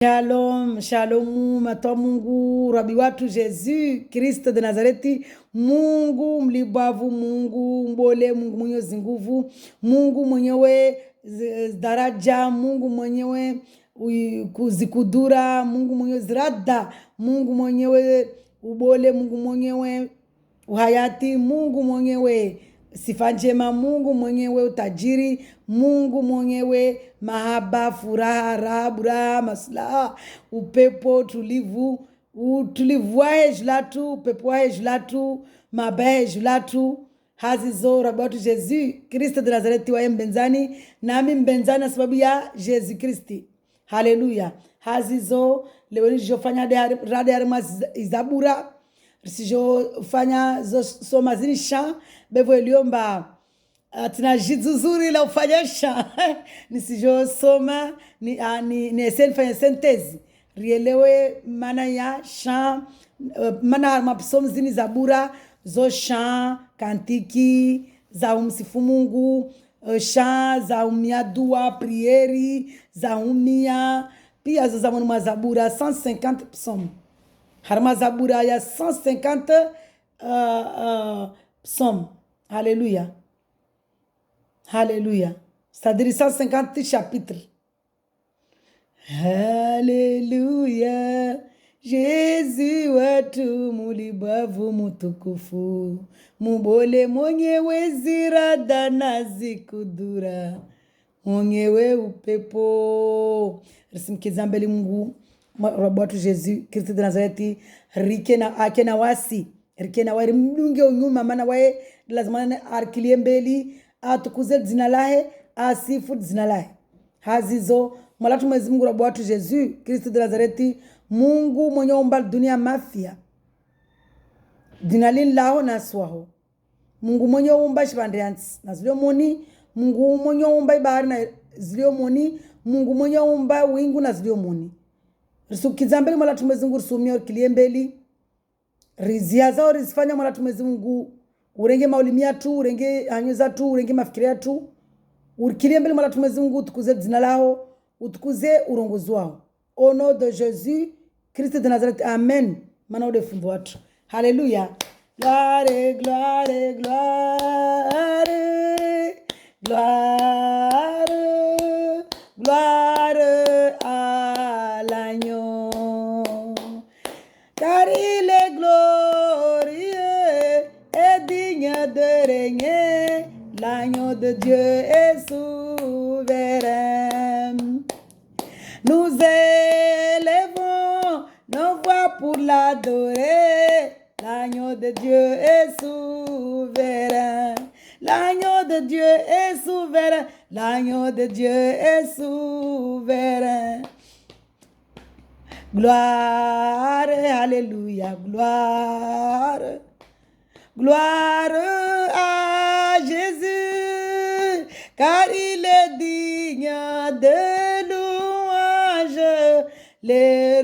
Shalom, shalom, matwa Mungu, rabi watu Yesu Kristo de Nazareti, Mungu mlibavu, Mungu mbole, Mungu mwenye nguvu, Mungu mwenyewe daraja, Mungu mwenyewe kuzikudura, Mungu mwenyewe zirada, Mungu mwenyewe ubole, Mungu mwenyewe uhayati, Mungu mwenyewe sifa njema, Mungu mwenyewe utajiri, Mungu mwenyewe mahaba, furaha, raha, maslaha, upepo, tulivu, utulivu wae julatu, upepo wae julatu, mabae julatu, hazizo rabi watu Yesu Kristo de Nazareti wae mbenzani, nami mbenzani sababu ya Yesu Kristi. Haleluya. Hazizo leo nijofanya rade harima izabura, risijofanya soma zinisha bevo eliomba tina jizuzuri la ufanyasha nisijo soma ni esen fanya sentezi rielewe mana ya sha mana harma psom zini zabura zo sha kantiki za umsifu Mungu, sha za umia dua prieri za umia pia zo za mwa zabura 150 psom harma zabura ya 150 psom. Alléluia. Alléluia. C'est-à-dire 150 chapitres. Alléluia. Jésus watu mulibavu mutukufu, mubole mwenyewe zirada na zikudura, mwenyewe upepo. Risimkiza mbele Mungu rabi watu Yesu Kristo de Nazareti, rike na ake na wasi rikena wari mdunge unyuma mana wae lazima arkilie mbeli atukuze jina lahe asifu jina lahe. Hazizo mwalatu Mwenyezi Mungu rabi watu Yesu Kristo de Nazareti, Mungu mwenye umba dunia mafia dinalin lao na swaho, Mungu mwenye umba shibandiansi na zilio moni, Mungu mwenye umba ibahari na zilio moni, Mungu mwenye umba wingu na zilio moni. Risukiza mbeli mwalatu Mwenyezi Mungu risumia urkilie mbeli rizia zao rizifanya mwalatu Mwenyezi Mungu urenge maulimia tu, urenge hanyuza tu, urenge mafikiria tu, urkilie mbele mwalatu Mwenyezi Mungu utukuze jina lao, utukuze urongozi wao. Au nom de Jésus Christ de Nazareth, amen. Mana ode fundu watu. Haleluya. Gloire, gloire, gloire, gloire, gloire à l'agneau, car il est glorieux et digne de régner. L'agneau de Dieu est souverain. Nous élevons nos voix pour l'adorer. L'agneau de Dieu est souverain. L'agneau de Dieu est souverain. L'agneau de Dieu est souverain. Gloire, alléluia, gloire, gloire à Jésus, car il est digne de louange, les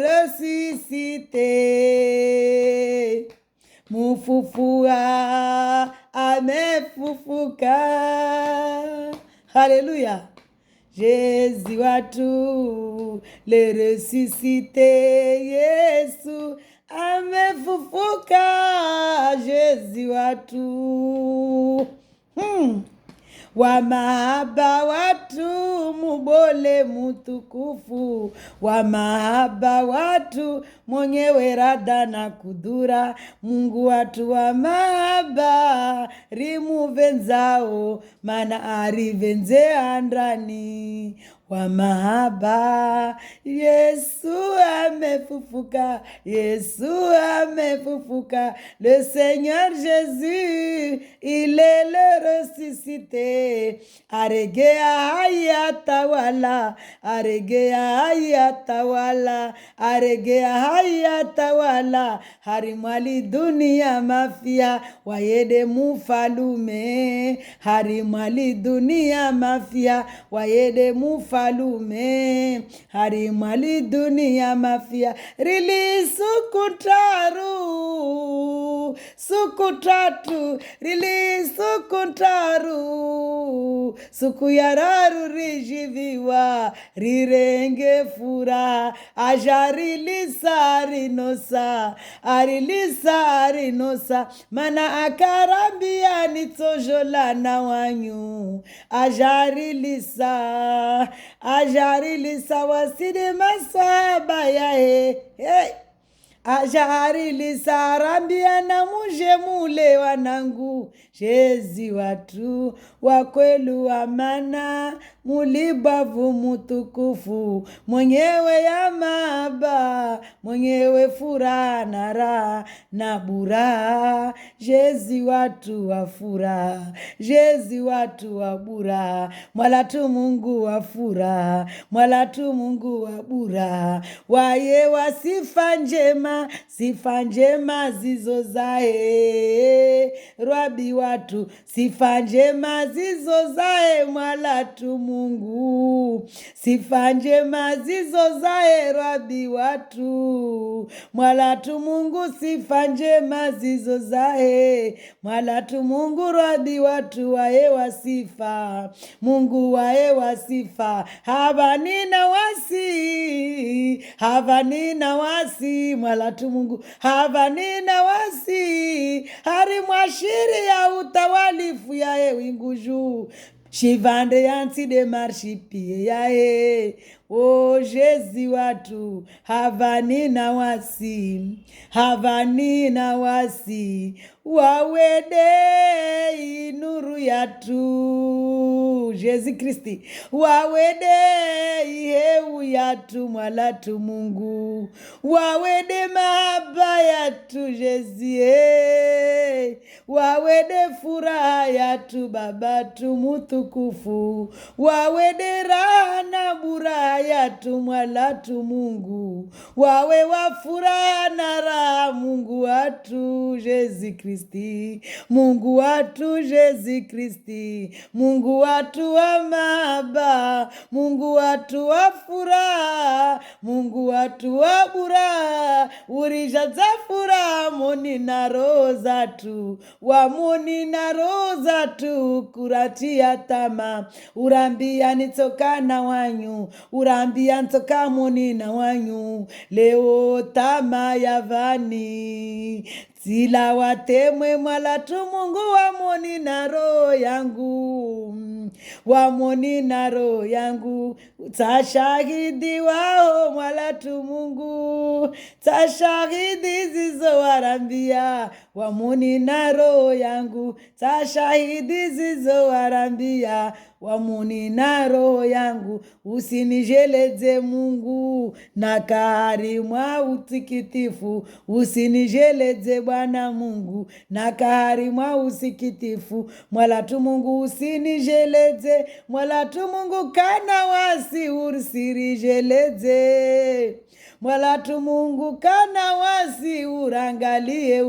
ressuscités. Mufufua, amefufuka. Alléluia. Jésus watu le ressuscité, Yesu amefufuka. Jésus watu wa mahaba watu mubole mutukufu, wa mahaba watu mwenyewe rada na kudura, Mungu watu wa mahaba rimuvenzao mana arivenze andrani wa mahaba. Yesu amefufuka, Yesu amefufuka, le Seigneur Jésus il est le ressuscité. Aregea hayatawala, aregea hayatawala, aregea hayatawala, harimwali dunia mafia wayede mufalume, harimwali dunia mafia wayede mufalume, harimwali dunia mafia rilisukuntaru suku tatu rili suku ntaru suku yararu rijiviwa rirenge fura ajarilisa rinosa arilisa rinosa mana akarambia nitsojolana wanyu ajarilisa waside maswaba ya hey. Ajarilisa rambia na muje mule wanangu jezi watu wakwelu amana mulibavu mutukufu mwenyewe ya maba mwenyewe furaha na raha na bura jezi watu wa furaha jezi watu wa bura mwalatu Mungu wa furaha mwalatu Mungu wa bura waye wa sifa njema zizo zae rwabi watu sifa njema zizo zae mwalatu Mungu sifa njema zizo zae rwabi watu mwalatu Mungu sifa njema zizo zae mwalatu Mungu rwabi watu wae wa sifa Mungu wae wa sifa havanina wasi mwalatu Mungu havanina wasi hari mwashiri ya utawalifu ya winguju shivande yansi de marshipie yae o jezi watu havanina wasi wawede inuru yatu Jezi Kristi wawede iheu yatu mwalatu Mungu wawede mahaba yatu Jezi wawede furaha yatu babatu mutukufu wawede raha na buraha yatu mwalatu Mungu wawe wa furaha na raha Mungu watu Jezi Kristi Mungu watu Jezi Kristi Mungu watu wa mahaba Mungu watu wa furaha Mungu watu wa buraha urijaza furaha moni na roho zatu wamoni na roho zatu kuratia tama urambia nitokana wanyu urambia ntoka moni na wanyu leo tama yavani sila watemwe mwalatu Mungu wamoni na roho yangu tashahidi wao mwalatu Mungu tashahidi zizo warambia wamoni na roho yangu tashahidi zizo warambia wamoni na roho yangu usinijeleze Mungu na kahari mwa utikitifu usinijeleze Bwana Mungu na kahari mwa usikitifu mwalatu Mungu usinijeleze mwalatu Mungu kana wasi urisirijeleze mwalatu Mungu kana wasi urangalie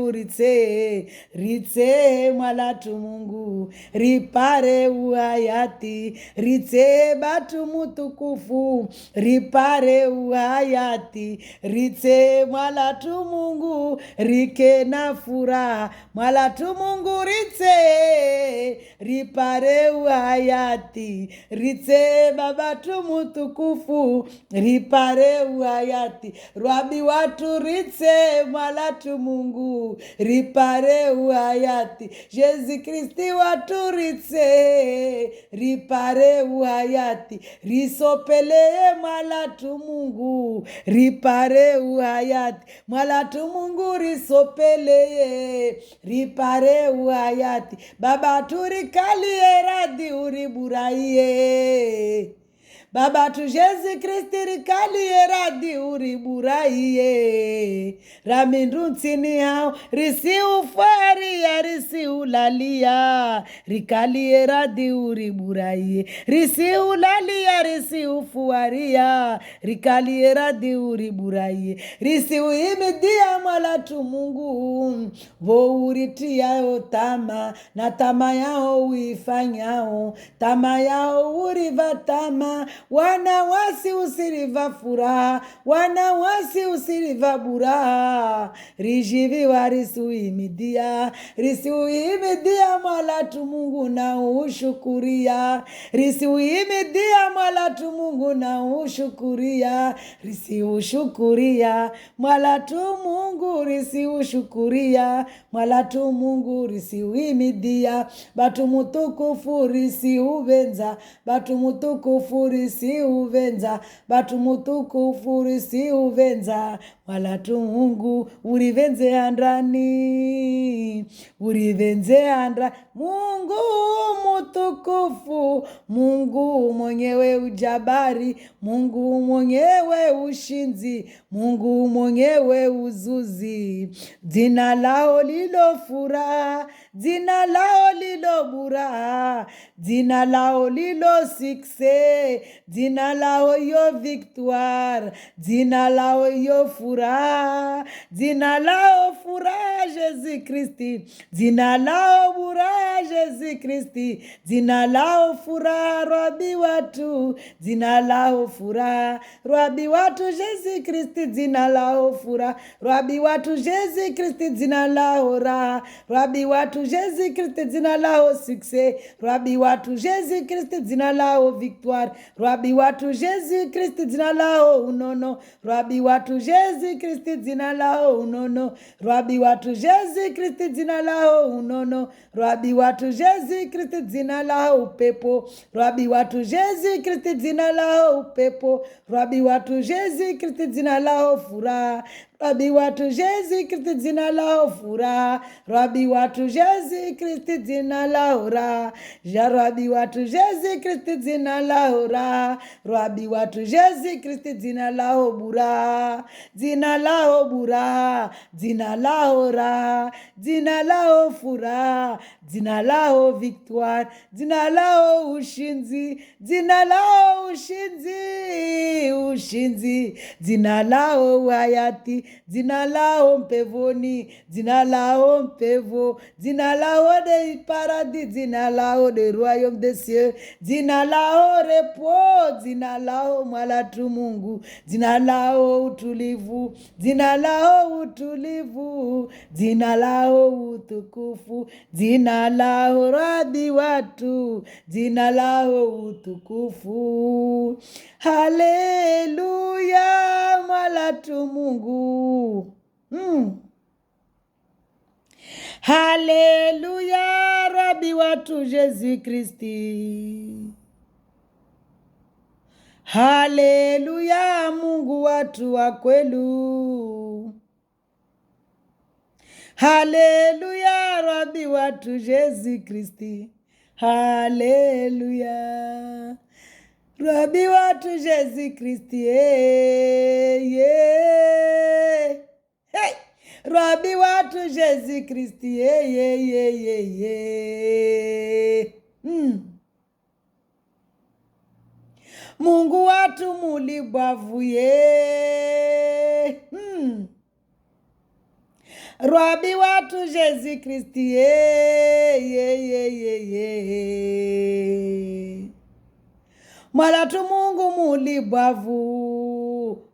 ritse mwalatu Mungu ripare uhayati ritse batu mutukufu ripare uhayati ritse mwalatu Mungu rike na furaha mwalatu Mungu ritse ripare uhayati ritse babatu mutukufu ripare uhayati rwabi watu ritse mwalatu Mungu ripare uhayati Jezi Kristi watu ritse ripare uhayati risopelee mwalatu Mungu ripare uhayati mwalatu Mungu risopelee ripare uhayati baba turikalie radi uriburaie baba tu Jezi Kristi rikalie radi uriburaie ramindu ntini hao risi ufaria risi ulalia rikalie radi uriburaie risi ulalia risi ufuaria rikalie radi uriburaie risi uimidia mwalatu Mungu vo uritiao tama na tama yao uifanyao tama yao urivatama wanawasi usiriva furaha, wanawasi usiriva buraha, rijiviwa risuimidia, risuimidia mwalatu Mungu na ushukuria, risuimidia mwalatu Mungu na ushukuria, risiushukuria mwalatu Mungu, risiushukuria mwalatu Mungu, risiuimidia, batu mutukufu risiuvenza, batu mutukufu risiuvenza, batu mutukufu risiuvenza mwalatu Mungu, urivenze andrani, urivenze andra Mungu mutukufu, Mungu mwenyewe ujabari, Mungu mwenyewe ushinzi, Mungu mwenyewe uzuzi, jina lao lilo furaha, jina lao lilo buraha, jina lao lilo sikse, jina lao yo victoire, jina lao yo furaha, jina lao furaha Jésus Christi, jina lao buraha Jésus Christi, jina lao furaha Rabi watu, jina lao furaha Rabi watu Jésus Christi, jina lao furaha Rabi watu Jésus Christi, jina lao raha Rabi watu Jésus Christi, jina lao succès Rabi watu Jésus Christi, jina lao victoire Rabi watu Jésus Christi, jina lao unono Rabi watu Jésus Christi, jina lao unono Rabi watu Jésus Christi, jina lao unono Rabi watu Jésus Christi, jina lao upepo Rabi watu Jésus Christi, jina lao upepo Rabi watu Jésus Christi, jina lao furaha Rabi watu Jésus Christi, jina lao furaha Rabi watu Jésus Christi, jina lao raha Rabi watu Jésus Christi, jina lao raha Rabi watu Jésus Christi, jina lao buraha, jina lao buraha, jina lao raha, jina lao furaha, jina lao victoire, jina lao ushinzi, jina lao ushinzi, ushinzi, jina lao hayati, jina lao mpevoni, jina lao mpevo, jina lao de paradis, jina lao de royaume des cieux, jina lao repos, jina lao mwalatu Mungu, jina lao utulivu, jina lao utulivu, jina lao utukufu, jina lao Rabi watu, jina lao utukufu. Haleluya mwalatu Mungu. Haleluya Rabi watu Jésus Christi. Haleluya Mungu watu wa kwelu. Haleluya Rabi watu Jésus Christi. Haleluya Rabi watu Jésus Christi. Hey! Rabi watu Jésus Christi. Mungu watu mulibwavuye. Rabi watu Jésus Christi. Mwalatu Mungu mulibwavu,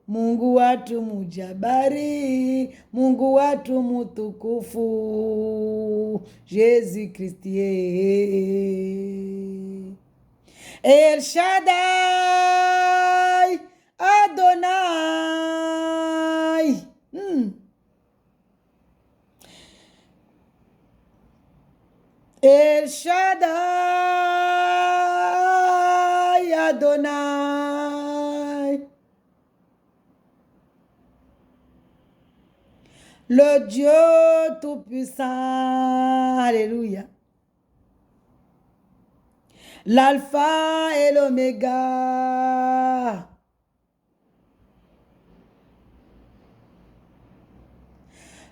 Mungu watu mujabari, Mungu watu mutukufu, Jésus Christi. El Shaddai, Adonai. El Shaddai, Adonai. Le Dieu Tout-Puissant. Alléluia. L'alpha et l'oméga.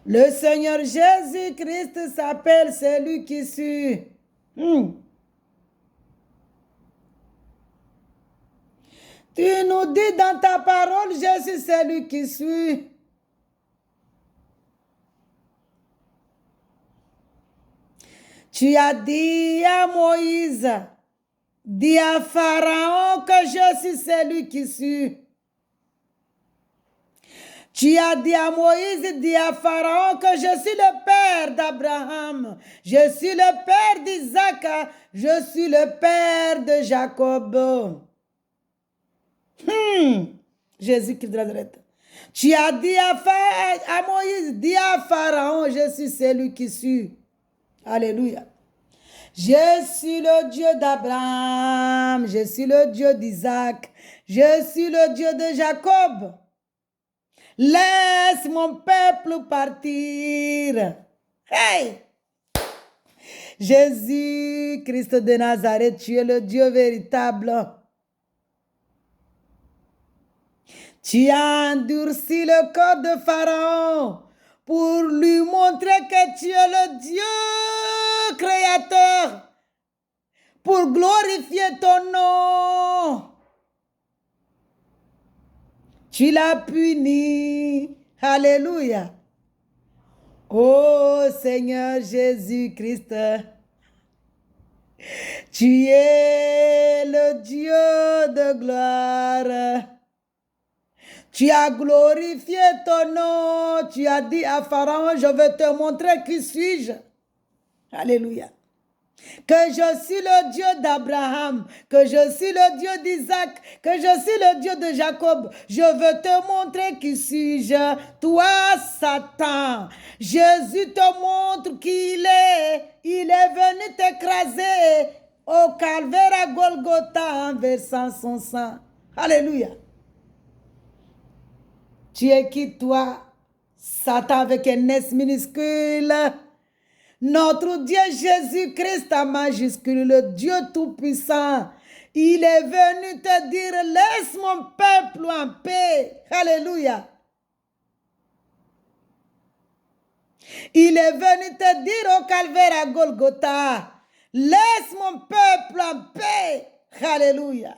Le Seigneur Jésus-Christ s'appelle celui qui suit. Tu nous dis dans ta parole, je suis celui qui suit. Tu as dit à Moïse, Dis à Pharaon que je suis celui qui suis. Tu as dit à Moïse, dis à Pharaon que je suis le père d'Abraham, je suis le père d'Isaac, je suis le père de Jacob. Jésus-Christ de Nazareth. Tu as dit à Moïse, dis à Pharaon, je suis celui qui suis. Alléluia. Je suis le Dieu d'Abraham, je suis le Dieu d'Isaac, je suis le Dieu de Jacob. Laisse mon peuple partir. Hey! Jésus, Christ de Nazareth, tu es le Dieu véritable. Tu as endurci le corps de Pharaon pour lui montrer que tu es le Dieu créateur, pour glorifier ton nom. Tu l'as puni. Alléluia. Oh Seigneur Jésus-Christ, tu es le Dieu de gloire. Tu as glorifié ton nom. Tu as dit à Pharaon, je vais te montrer qui suis-je. Alléluia. Que je suis le Dieu d'Abraham, que je suis le Dieu d'Isaac, que je suis le Dieu de Jacob. Je veux te montrer qui suis-je. Toi, Satan, Jésus te montre qui il est. Il est venu t'écraser au calvaire à Golgotha en versant son sang. Alléluia. Tu es qui, toi, Satan, avec un S minuscule? Notre Dieu Jésus-Christ en majuscule, le Dieu Tout-Puissant, il est venu te dire, laisse mon peuple en paix. Alléluia. Il est venu te dire au calvaire à Golgotha, laisse mon peuple en paix. Alléluia.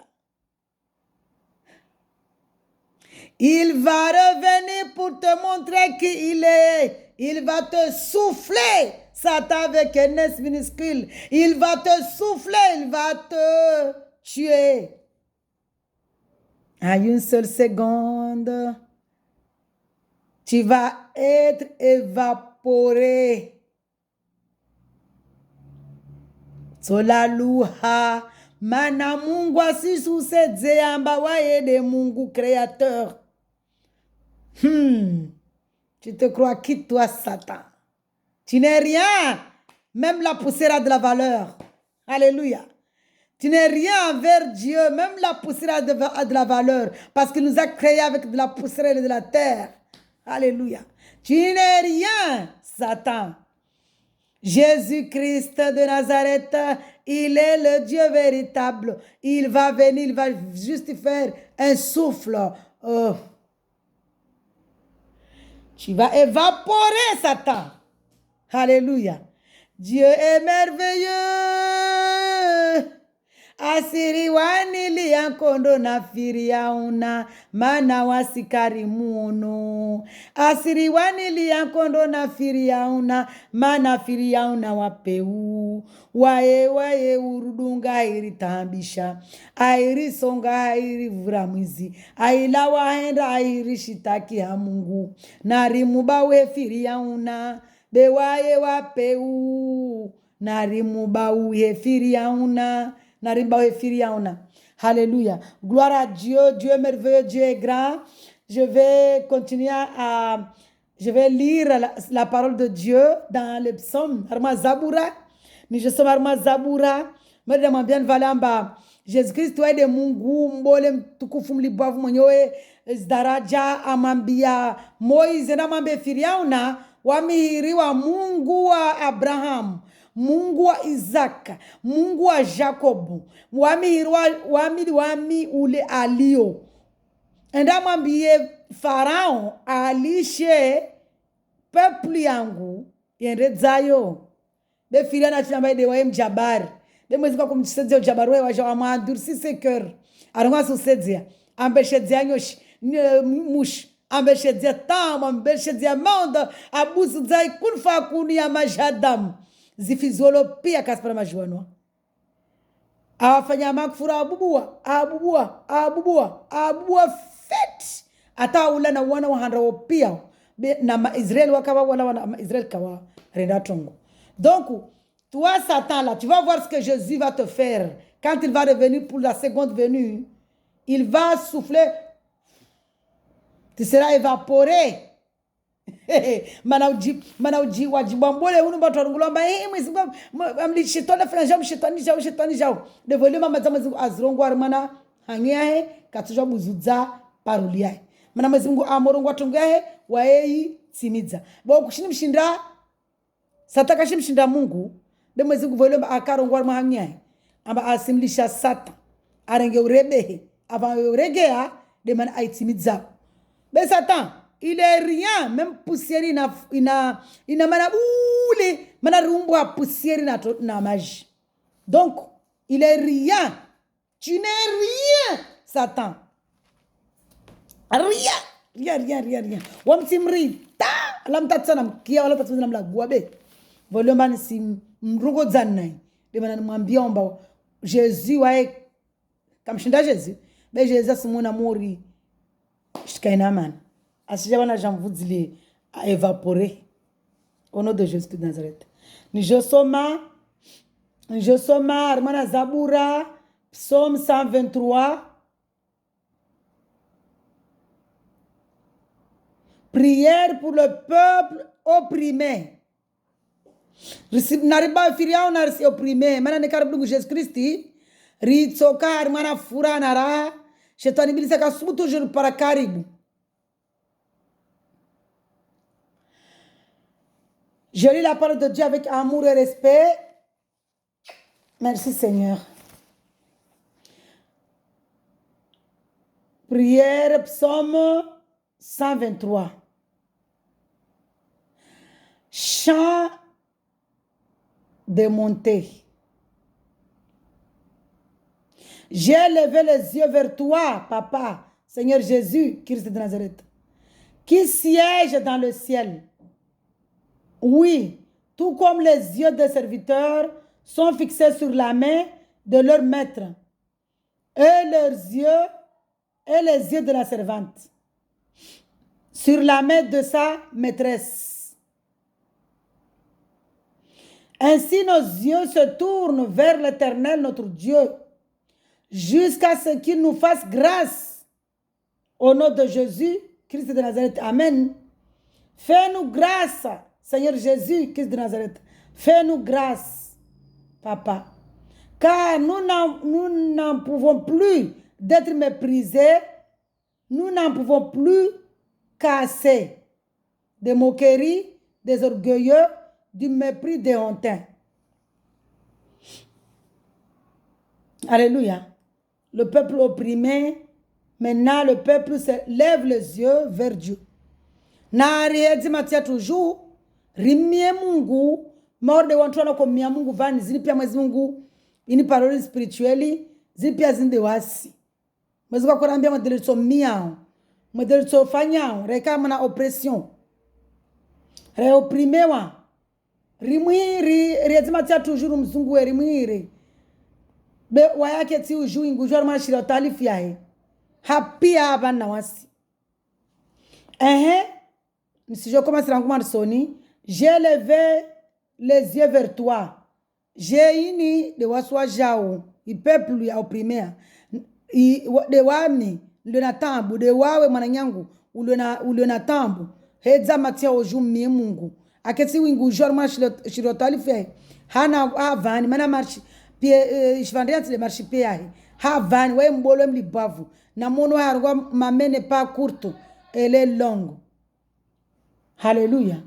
Il va revenir pour te montrer qui il est. Il va te souffler, Satan avec un S minuscule. Il va te souffler, il va te tuer. À une seule seconde, tu vas être évaporé. Solaluha, mana Mungu asisusedze amba waede Mungu créateur. Tu te crois qui toi, Satan? Tu n'es rien. Même la poussière a de la valeur. Alléluia. Tu n'es rien envers Dieu. Même la poussière a de la valeur. Parce qu'il nous a créés avec de la poussière et de la terre. Alléluia. Tu n'es rien, Satan. Jésus-Christ de Nazareth, il est le Dieu véritable. Il va venir, il va juste faire un souffle. Oh. Tu vas évaporer, Satan. Alléluia. Dieu est merveilleux. Asiriwani liankondo na firiauna mana wasikari muono. Asiriwani liankondo na firiauna mana firiauna wapeu. Wae urudunga iri tambisha. Airi songa airi vuramwizi. Aila waenda airi shitaki ya Mungu. Narimuba we firiauna. Bewaye wapeu. Narimuba we firiauna. Alléluia. Gloire à Dieu. Dieu est merveilleux, Dieu est grand. Je vais continuer je vais lire la parole de Dieu dans le psaume. Arma Zabura. Ni je sommes Arma Zabura. Madame bien valamba. Jésus-Christ, toi de Mungu, mbolem tukufu mlibavu mwenyewe daraja amambia Moize na mambe firiauna wamihiriwa Mungu wa Abraham. Mungu wa Isaka, Mungu wa Jacobu, wami ule alio. Enda mwambie Farao alishe peuple yangu yendezayo. Be filia na chamba de wae mjabari. De mwezi kwa kumchisedzia ujabari we waja wa maandursi se cœur. Arongwa susedzia. Ambeshedzia nyoshi mush. Ambeshedzia tam, ambeshedzia manda. Abusu zai kunfa kuni ya majadam. Zifizolo pia kaspara majuano. awafanya makfura abubua fet ata ula na wana wahanda wopia na Israël wakawa wala wana Israël kawa renda tongo. Donc toi Satan là, tu vas voir ce que Jésus va te faire quand il va revenir pour la seconde venue. Il va souffler, tu seras évaporé. Manauji wajibambole unu batorungulamba mwezi amli shetani fanya shetani jao de volume mazama azrongo armana hangiahe katuja muzudza paruliahe mana mwezi Mungu amorongo atongahe waei timiza bo kushini mshinda sataka shimshinda Mungu de mwezi Mungu volume akarongo armana hangiahe amba asimlisha sata arenge urebehe ava uregea de man aitimiza be Satan il est rien, même poussière ina manaboule, manarumbo a poussière na magie. Donc, il est rien. Tu n'es rien, Satan. Rien. Wamtimri ta lam tatsana kia wala tatsana la guabe. Volomani si mrugo zanai. De manamwambia omba Jésus wae kamshinda Jésus. Be Jésus simona mori. Shikaina man. Asijabana Jean vous dit à évaporer au nom de Jésus de Nazareth. Nijosoma Armana Zabura, Psaume 123. Prière pour le peuple opprimé. Nariba firia on a opprimé. Mana ne karbu Jésus Christ. Ritsoka Armana fura nara. Shetani bilisa ka subu toujours para karibu. Je lis la parole de Dieu avec amour et respect. Merci Seigneur. Prière, psaume 123. Chant de montée. J'ai levé les yeux vers toi, Papa, Seigneur Jésus, Christ de Nazareth, qui siège dans le ciel. Oui, tout comme les yeux des serviteurs sont fixés sur la main de leur maître et les yeux de la servante sur la main de sa maîtresse. Ainsi nos yeux se tournent vers l'Éternel notre Dieu jusqu'à ce qu'il nous fasse grâce. Au nom de Jésus, Christ de Nazareth. Amen. Fais-nous grâce. Seigneur Jésus, Christ de Nazareth, fais-nous grâce, Papa, car nous n'en pouvons plus d'être méprisés, nous n'en pouvons plus casser des moqueries, des orgueilleux, du mépris des hontins. Alléluia. Le peuple opprimé, maintenant le peuple lève les yeux vers Dieu. Nari matia toujours. Rimie Mungu, morde wantwana kwa mia Mungu vani, zini pia mwezi Mungu, ini paroli spiritueli, zini pia zinde wasi. Mwezi kwa kurambia mwadelito miao, mwadelito fanyao, reka mana oppression. Re opprimewa. Rimwiri, riedzima tia tujuru mzungu rimwiri. Be wayake ti uju ingujua rima shira talifi yae. Hapia abana wasi. Nisijo koma sirangu marisoni. J'ai levé les yeux vers toi. J'ai ini de waswa jao. I peuple ya opprimé. De wami le natambu de wawe mananyangu ule natambu. Hedza matia oju mie Mungu. Aketi wingu jorma shirotali fe. Hana avani mana marchi pie ishvandianti le marchi pe yahi. Havani we mbolo mlibavu. Na mono harwa mamene pas courte, elle est longue. Alléluia.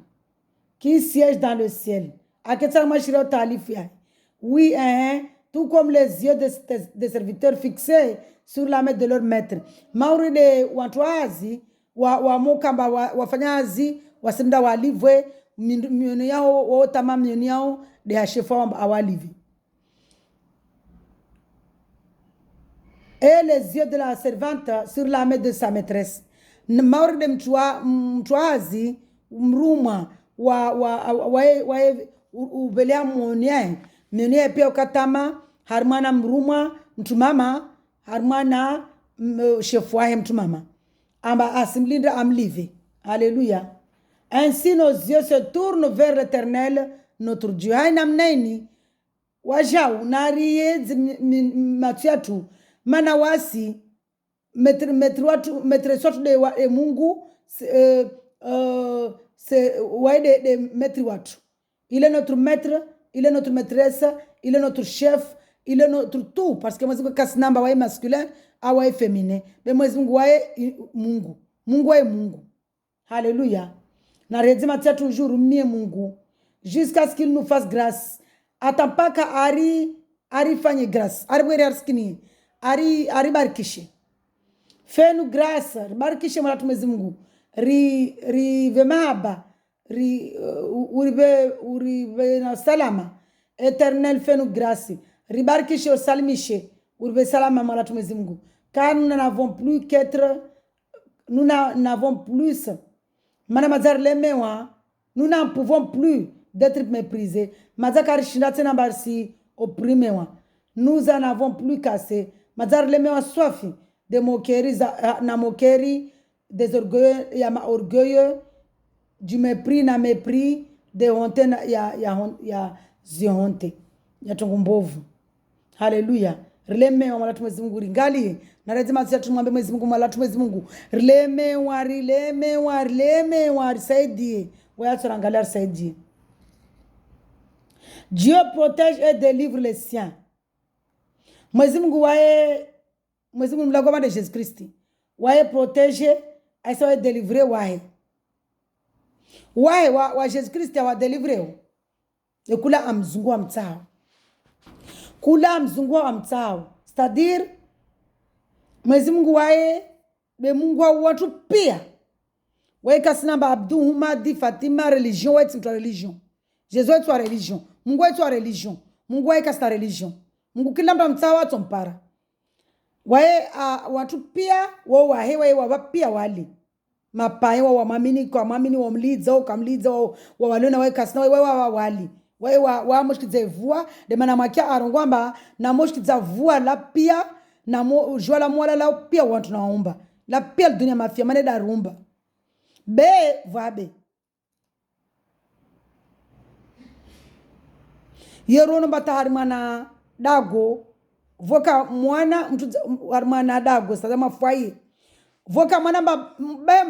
Qui siège dans le ciel. Oui, tout comme les yeux des serviteurs fixés sur la main de leur maître. Mauri de watuazi, wa mokamba, wafanyazi, wasinda walivwe, miono yao, otama miono yao, de hachefwa awalivi. Et les yeux de la servante sur la main de sa maîtresse. Mauri de mtuazi, mruma, ubelea mwonia pia ukatama harmana mrumwa mtu mama harmana chef wahe mtu mama amba asimlinda amlive. Alléluia. Ainsi nos yeux se tournent vers l'Éternel notre Dieu. Haina mnaini wajau nariye matiatu mana wasi metre sotu de Mungu c'est waide de metri watu. Il est notre maître, il est notre maîtresse, il est notre chef, il est notre tout parce que Mwenyezi Mungu kasinamba wae masculin au wae féminin. Mais Mwenyezi Mungu wae Mungu. Mungu wae Mungu. Alléluia. Na redima tia toujours mie Mungu jusqu'à ce qu'il nous fasse grâce. Atampaka ari fanye grâce. Ari bwere arskini. Ari barikishe. Fais-nous grâce. Barikishe mwana Mwenyezi Mungu. Ri vemahaba. Uribe na salama. Éternel, fais-nous grâce. Ribarikishe osalimishe. Uribe salama mwana Mwenyezi Mungu. Car nous n'avons plus qu'être nous n'avons plus manamazar lemewa nous n'en pouvons plus d'être méprisés mazakar shindatena barsi opprimewa nous en avons plus qu'assez mazar lemewa soif de moquerie na moquerie des orgueilleux ya ma orgueilleux du mépris na mépris de honte na ya zihonte ya tongombovu. Haleluya. Rilemewa malatu Mwenyezi Mungu ringali na lazima sisi tumwambie Mwenyezi Mungu malatu Mwenyezi Mungu rilemewa risaidie waya turangalia risaidie. Dieu protège et délivre les siens. Mwenyezi Mungu mlagoma de Jésus Christ wae protège aisa wae délivrer wae wa Jésus Christ wa délivrer ekula amzungu wa mtao kula mzungu wa mtao c'est-à-dire Mwenyezi Mungu wae be Mungu wa watu pia wae kasinamba Abdou Humadi Fatima religion wae twa religion Jésus wae twa religion Mungu wae twa religion Mungu wae kasita religion Mungu kila mtu mtao atompara wae watu pia wao wae wa pia wali mapaye wa mamini kwa mamini wa mliza au kamliza wa waliona wae kasina wae wali wae wa moshkize vua de mana makia arongwamba na moshkiza vua la pia na jua la mwala la pia wantu naomba la pia dunia mafia mane da rumba be vabe yerono bata harimana dago voka mwana mtu harimana dago sasa mafai voka mwana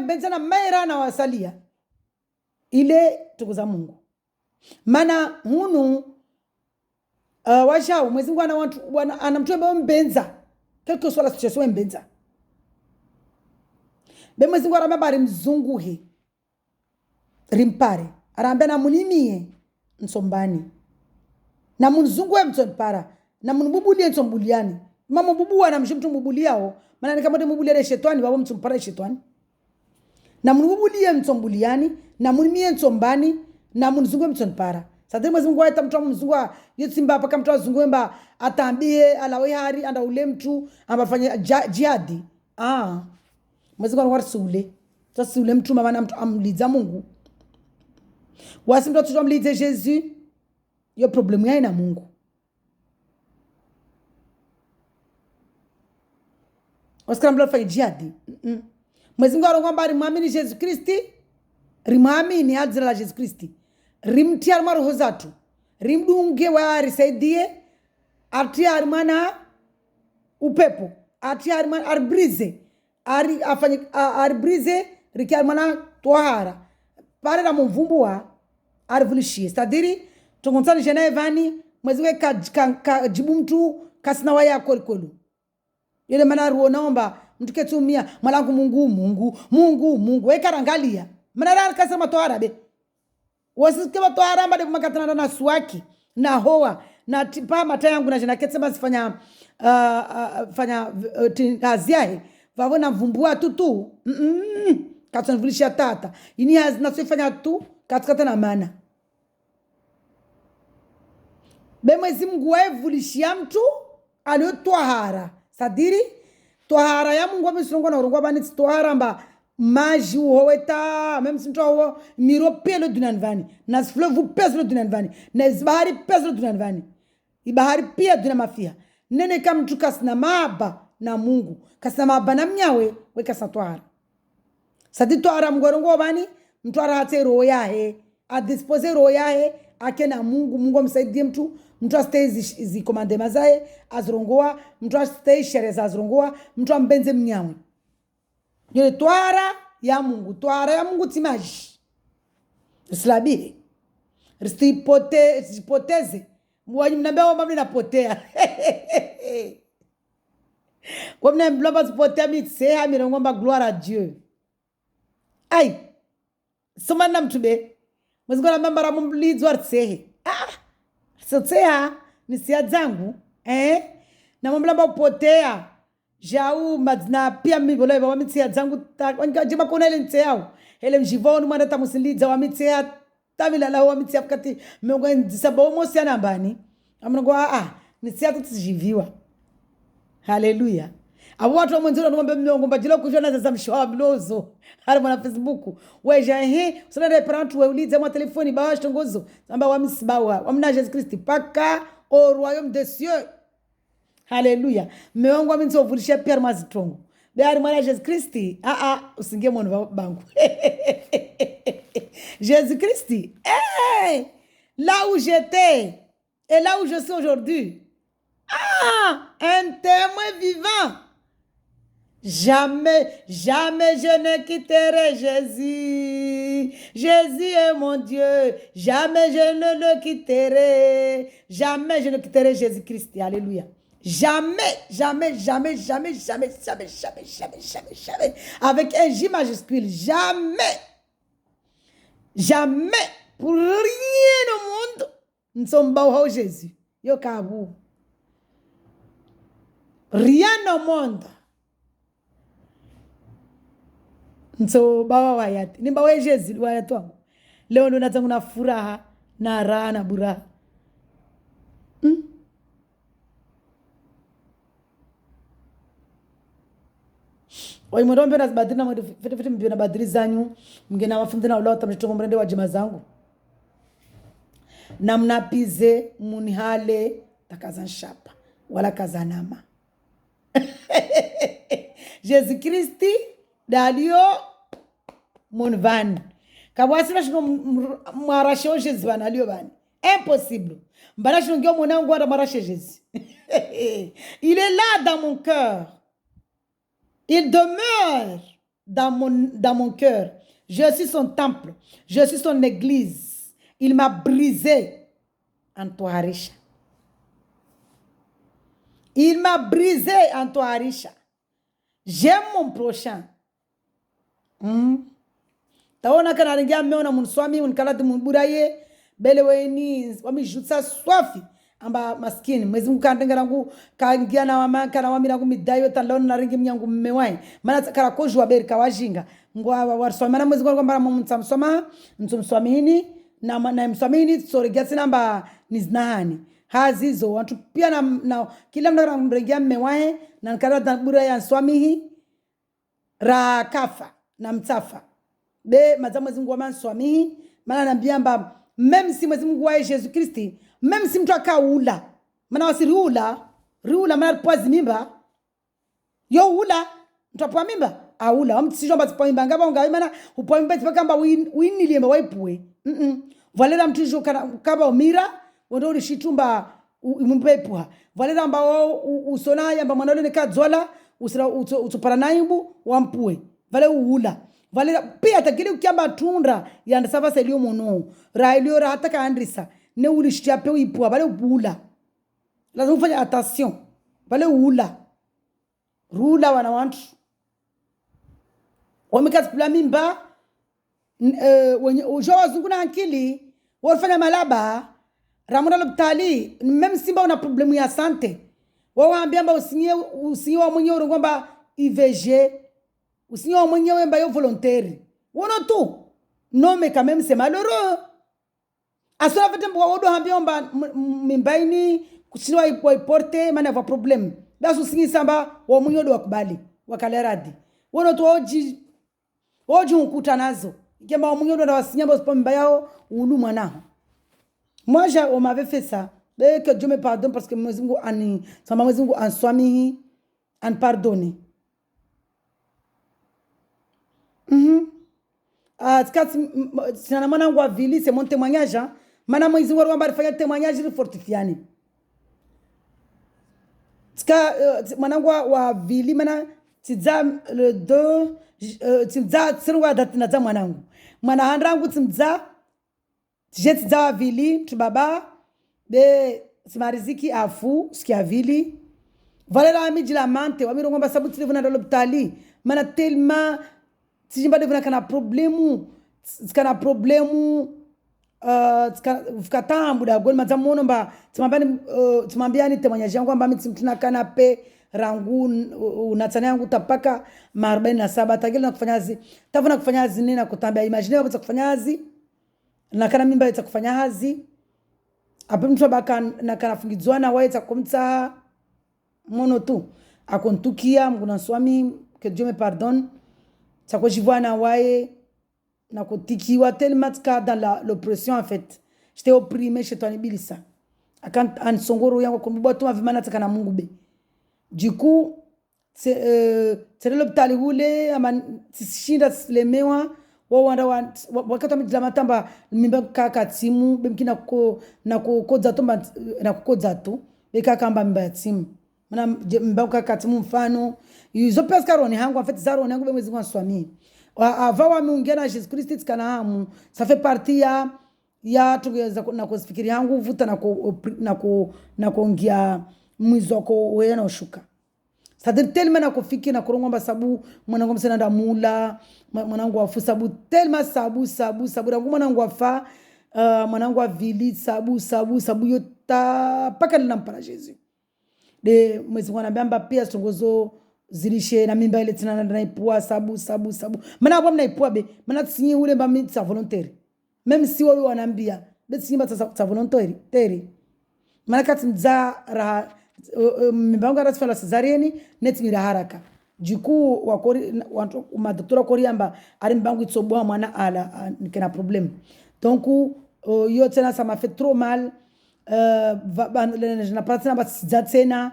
mbenzana mera na wasalia ile tukuza Mungu mana hunu washao Mwenyezi Mungu ana watu anamtuomba mbenza quelque soit la situation mbenza be Mwenyezi Mungu aramba bari mzungu he rimpare aramba na munimie nsombani na munzungu mtsompara na munbubulie nsombuliani mama bubu ana mshimtu mubuliao maana ni kama mubulie shetani babo mtsompara shetani na munbubulie nsombuliani na munimie nsombani na munzungu mtsompara sadri Mwenyezi Mungu aita mtu mzungu yitsimba hapa kama mtu azungwemba atambie alawe hari anda ule mtu ambafanya jihadi Mwenyezi Mungu warsule sasa ule mtu mama na mtu amliza Mungu wasimto tutamlize Jésus yo problemu yai na Mungu waskambla fa jihadi Mwenyezi Mungu arongwamba rimwamini Jésus Kristo rimwamini hadzira la Jésus Kristo rimtia maroho zatu rimdunge wa risaidie atia mana upepo atia mana arbrize afanye arbrize rikia mana tohara pare na mvumbua arvulishie c'est-à-dire tongonsani Genevani mweziwe ka jibu mtu kasina waya kweli ile mana ruonaomba mtu ketumia malangu Mungu ekarangalia mana rar kasema tohara be wasisikiwa tohara mbade kumakatana na swaki na hoa na tipa mata yangu na jina ketsema sifanya fanya aziahe vavona mvumbua tutu katonvulisha tata ini hazina sifanya tu katikata na mana be Mwenyezi Mungu waevulishia mtu alio tohara sadiri tohara ya Mungu amesongo na urungwa bani tohara mba maji uweta même si toi miro pelo dunanvani na fleuve peso dunanvani na zbari peso dunanvani ibahari pia duna mafia nene kama mtu kasina maba na Mungu kasina maba na mnyawe we kasatwara sadi twara mgorongo bani mtwara hate roho yahe adispose roho yahe ake na Mungu amsaidie mtu astay zi commandement zae azrongoa mtu astay sheria za azrongoa mtu ambenze mnyawe yule twara ya Mungu timaji islabi ristipoteze mwanyi mnambia wama mnapotea kwa mnambia sipotea mitseha mirongomba gloire à Dieu ai soma na mtube mwezikona mbambara mumlizwa tsehe tseha ni siya zangu na mbamba upotea jau mazna pia mibolo wa mitseha zangu jima kona ile ntseha hele mjivonu mwana tamusinliza wa mitseha tamila la wa mitseha kati miongo ndisaba omosi anambani amnangwa ni siya tujiviwa haleluya abo watu wa mwanzo ngombe miongo mbajilo kushona za mshwa blozo hali mwana Facebook weja usana reparantu we ulize mwa telefoni bawa shtongozo samba wa misibawa wa mna Jesus Christ paka au royaume des cieux haleluya miongo wa minso vulisha Pierre Mazitongo Béar mwana Jesus Christ usingie mwana bangu Jésus Christ là où j'étais et là où je suis aujourd'hui un témoin vivant. Jamais je ne quitterai Jésus. Jésus est mon Dieu. Jamais je ne le quitterai. Jamais je ne quitterai Jésus-Christ. Alléluia. Jamais. Avec un J majuscule. Jamais. Pour rien au monde. Nous sommes bas Jésus. Yo kabu. Rien au monde. Nso bawa wayati. Ni bawa Yesu wayati wangu. Leo ndo natangu na furaha na raha na buraha. Waimorombe na zibadiri na mwede fete mbio na badiri zanyu. Mgena wafundi na ulota mchitongo mrende wa jima zangu. Na mnapize munihale takazan shapa. Wala kazanama. Jésus Christi dalio mon van kabwasira shino marashe Jésus banalio bani impossible mbana shino ngio mwanangu ara marashe Jésus il est là dans mon cœur, il demeure dans mon cœur. Je suis son temple, je suis son église. Il m'a brisé en toi riche. Il m'a brisé en toi riche. J'aime mon prochain. Taona kana ringia meona munswami unkalati munburaye bele weni wami jutsa swafi amba maskini mwezi mkandenga rangu kaingia na wama kana wami rangu midayo talona na ringi mnyangu mmewai mana kara kojwa beri kawajinga ngwa warswami mana mwezi kwa mbara mumtsamsoma mtsumswamini na mswamini sorigasi namba niznahani hazizo watu pia na kila mnara mrengia mmewai na nkara tabura ya swamihi ra kafa na mtafa be mazamu zingu wa manswamihi mana nambiamba même si mwezi Mungu wa Jésus Christ même si mtu akaula mana wasiriula mana poazi mimba yo ula mtu apwa mimba aula wamtisijwa mba tipa mimba ngaba ungawe mana upwa mimba tipa kamba winilie waipue valera mtu jo kaba umira wando ulishitumba umpepuha valera mba usona yamba mwanalo nekadzola usira utupara naibu wampue vale uula valera pia takile ukiamba tundra yanda sava selio mono railio ra hata kaandrisa ne ulishtia pe uipua vale uula lazima ufanye attention vale uula rula wana wantu wamekatipula mimba wenye ujowa zunguna akili wafanya malaba ramona lopitali même simba una problemu ya sante wawaambia mba usinye wa mwenye urungomba IVG usinye wa mwenye wemba yo volontaire wono tu non mais quand même c'est malheureux asura fete mwa wodo hambia mba mimbaini kusinwa iporte mana va problem dasu usinye samba wa mwenye wodo wakubali wakaleradi wono tu oji unkuta nazo ikemba wa mwenye wodo na wasinyamba usipo mimba yao ulu mwanaho. Moi, on m'avait fait ça. Que Dieu me pardonne parce que Mwenyezi Mungu sama Mwenyezi Mungu answamihi anpardoni. Sina mwanangu wa vili c'est mon témoignage. Mana Mwenyezi Mungu wamba alifanya témoignage ili fortifiane. Mwanangu wa vili mana tidza le 2 tidza tsirwa datina za mwanangu. Mwana handrangu tidza tidza wa vili tubaba be simariziki afu sikia vili. Valela amiji la mante wamirongomba sabu tilivuna ndalo bitali. Mana telma tijimba devuna kana problemu fikatambu da goli mazamono mba tumambiani temanyaji yangu amba mitimtuna kana pe rangu unatsana yangu tapaka 47 tagila nakufanyazi tavuna kufanyazi nina kutambia imagine wabata kufanyazi na kana mimba yeta kufanyazi apo mtu baka na kana fungizwa na waita kumtsa mono tu akontukia mguna swami que Dieu me pardonne sako jivwana wae na kotikiwa tellement dans l'oppression en fait j'étais opprimé chez toi nibilisa akant an songoro yango kumbuba tu avimana takana Mungu be du coup c'est l'hôpital hule ama tishinda lemewa wanda wakati amejila matamba mimba kaka timu bemkina ko na kokodza tomba na kokodza tu bekaka amba mimba timu mana mimba kaka timu mfano izo pescaroni hangu en fait zaroni hangu bemwezi kwa swami avant wa muungana na Jesus Christ kana hamu ça fait partie ya tugeza na kufikiri yangu vuta na kuongea mwizo wako wewe na ushuka c'est-à-dire tellement na kufiki na kurongomba sabu mwanangu msana ndamula mwanangu wafu sabu tellement sabu rangu mwanangu wafa mwanangu wa vili sabu yota paka ninampana Jesus de mwezi wanambamba pia songozo zilishe na mimba ile tena naipua sabu maana hapo mnaipua be maana tsinyi ule mba mimi sa volontaire même si wao wanaambia be tsinyi mba sa volontaire maana kati mza ra mimba ngara sifala cesarienne net mira haraka juku wakori watu madoktora koriamba ari mbangu itsobwa mwana ala nikena problem donc yo tena ça m'a fait trop mal na patina ba tena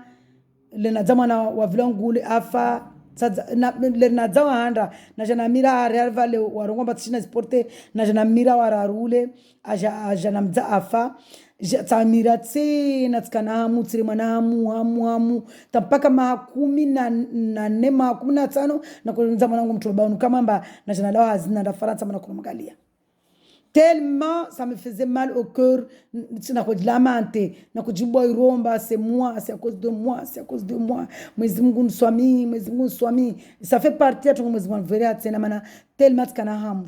lena zamana wa vilongule afa lena zawanda na jana mira real warongomba tsina sporte na jana mira wararule aja namza afa tsamira tsena tskana hamu tsiri mwana hamu tapaka 15 na kuanza mwanangu mtobanu kama mba na jana lawa hazina nda Faransa mana kumwangalia tellement ça me faisait mal au cœur na kujilamante na kujibwa iromba c'est moi c'est à cause de moi Mwenyezi Mungu nswami ça fait partie ya Mwenyezi Mungu veria tena mana tellement kana hamu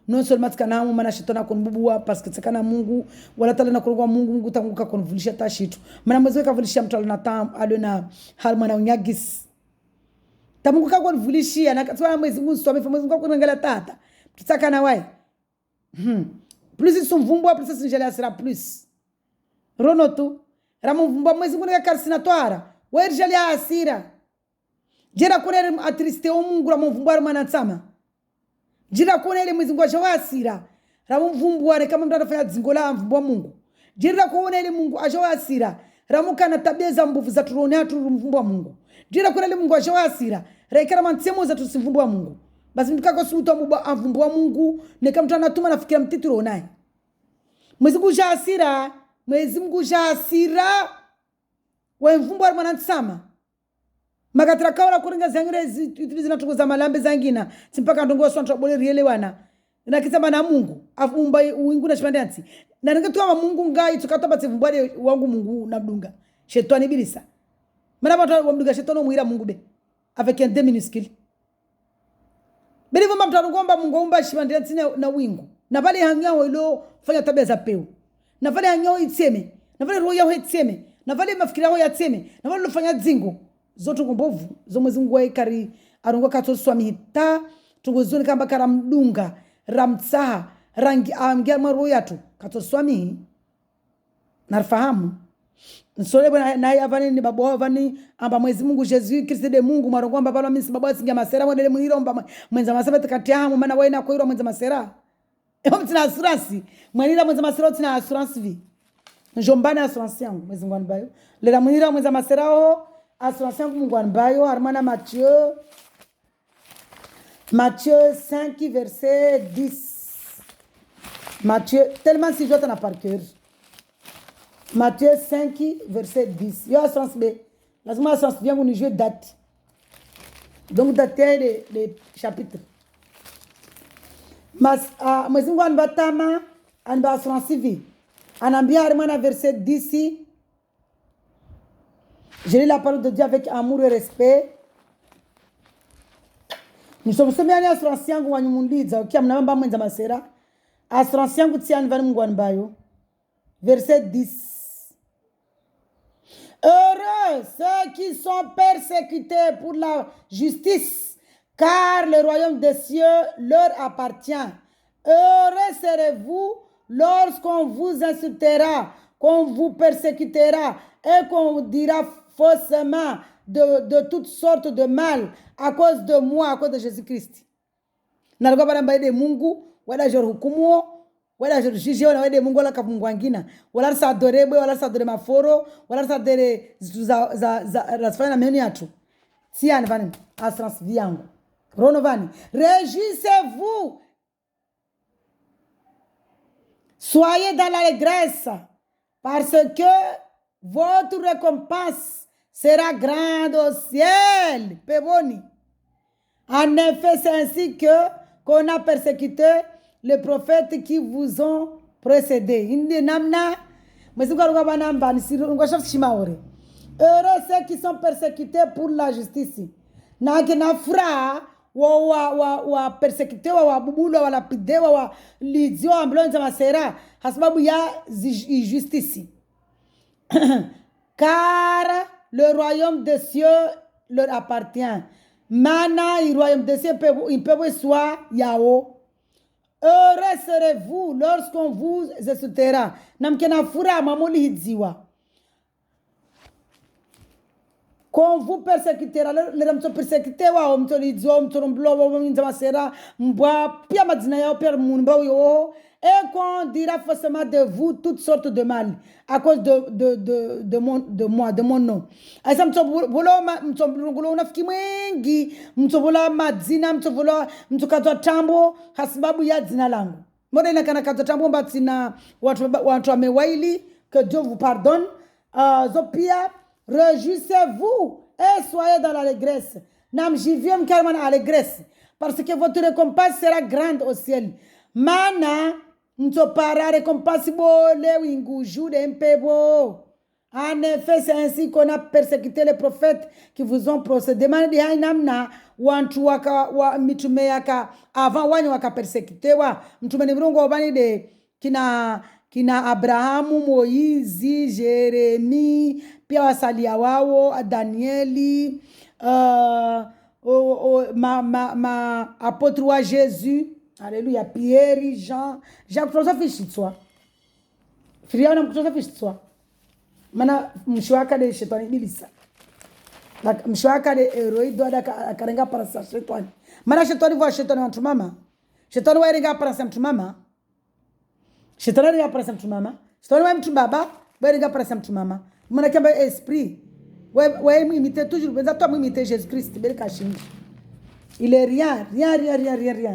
non seulement kana hamu mana shetani konbubua parce que tsakana Mungu wala tala na kurungwa Mungu tanguka konvulisha tashitu mana Mwenyezi kavulisha mtu alina alona hal mana unyagis tamungu kakonvulishia na tswana Mwenyezi Mungu nswami Mwenyezi Mungu kunangala tata tutaka na wai plus ils sont vumbwa plus ils njala sera plus ronotu ramu vumbwa Mwenyezi Mungu ya karsinatoire wewe jali asira jira kunere atriste o Mungu ramu vumbwa mwana tsama jira kunere Mwenyezi Mungu ajawa asira ramu vumbwa kama mtu anafanya zingola vumbwa Mungu jira kunere Mungu ajawa asira ramu kana tabia za mbuvu za turone hatu vumbwa Mungu jira kunere Mungu ajawa asira rekera mansemo za tusivumbwa Mungu basi mtu kako suto mbuba avumbwa Mungu neka mtu anatuma nafikia mtitiro naye Mwenyezi Mungu jasira wa mvumbwa mwana tsama magatira kaula kuringa zangire zinatungoza malambe zangina simpaka ndongo sonto bole rielewana na kisema na Mungu avumba uingu na shimandansi na ningetwa Mungu ngai tukatoba tsivumbwale wangu Mungu nabdunga shetani bilisa mana watu wamdunga shetani muira Mungu be avec un deux minuscule belivo mtamtangomba Mungu umba shimandansi na wingu na vale hangao ilo fanya tabia za peo na vale hangao itseme na vale roho yao itseme na vale mafikira yao yatseme na vale lofanya dzingo zoto ngombovu zo Mwenyezi Mungu aikari arongo katoswa hita tungozoni kamba kara mdunga ramtsaha rangi amgia maro yatu katoswa mi nafahamu nsole bwana naye avani ni babo avani amba Mwenyezi Mungu Jesus Kristo de Mungu marongo amba balo mimi babo singa masera mwendele mwiromba mwenza masaba takati hamu maana wewe na koiro mwenza masera Eu tina assurance. Mwenira mwenza masera tina assurance vi. Njombana assurance yangu mwezi ngwani bayo. Lera mwenira mwenza masera o assurance yangu ngwani bayo. Armana Matthieu 5 verset 10. Matthieu, tellement si j'entends par cœur. Matthieu 5 verset 10. Yo assurance B. Lazima assurance bien qu'on joue date. Donc dater les chapitres. Mas mwezi ngwani batama anba assurance vi. Anambia Armana verset 10. Je lis la parole de Dieu avec amour et respect. Nous sommes semiani assurance yangu wanyumundiza ukia mnamba mwenza masera. Assurance yangu tia nvani mngwani bayo. Verset 10. Heureux ceux qui sont persécutés pour la justice, car le royaume des cieux leur appartient. Heureux serez-vous lorsqu'on vous insultera, qu'on vous persécutera et qu'on vous dira faussement de toutes sortes de mal à cause de moi, à cause de Jésus-Christ. Nalikuwa bana mbaide Mungu wala jor hukumu wala jor jiji wala wede Mungu wala kapungu wangina wala sa adorebe wala sa adore maforo wala sa adore za rasfanya na meni yatu siani vani assurance viangu rono vani réjouissez-vous, soyez dans l'allégresse parce que votre récompense sera grande au ciel. Peboni. En effet, c'est ainsi qu'on a persécuté les prophètes qui vous ont précédés. Indi namna, heureux ceux qui sont persécutés pour la justice. Na kina fra wa persécuté wa bubulu wa lapide wa lidio ambulance masera hasbabu ya justice. Car le royaume des cieux leur appartient. Mana, le royaume des cieux, il peut soit yao. Heureux serez-vous lorsqu'on vous insultera. Namkena fura mamoli hidziwa. Qu'on vous persécutera, les gens sont persécutés, wa omto lidziwa, omto romblo, omto masera, mboa, pia madina yao, pia munba yo. Et qu'on dira forcément de vous toutes sortes de mal à cause de moi, de mon nom. Aisa mtobolo unafiki mwingi, mtobola madzina, mtokatwa tambo hasibabu ya dzina langu. Mbona inakana katwa tambo mbatina watu wamewaili, que Dieu vous pardonne. Zopia, réjouissez-vous et soyez dans l'allégresse. Nam jiviem carrément à l'allégresse parce que votre récompense sera grande au ciel. Mana Mtopara récompense le winguju de mpebo. En effet, c'est ainsi qu'on a persécuté les prophètes qui vous ont procédé. Mani hainamna wantu waka mitume yaka avant wanyu waka persécuté wa mtume ni mrongo obani de kina Abrahamu, Moizi, Jeremi, pia wasalia wao, Danieli, apôtre wa Jésus. Alléluia. Pierre, Jean. Jacques, tu as fait de soi. Firiana, tu as fait de soi. Mana, mshwaka de shetani bilisa. Mshwaka de héroïde doit karenga para sa shetani. Mana shetani voit shetani en mama. Shetani wa renga para sa mama. Shetani renga para sa mama. Shetani wa mtu baba, wa renga para sa mama. Mana kamba esprit. Wa imiter toujours, mais toi imiter Jésus-Christ, bel kashindi. Il est rien.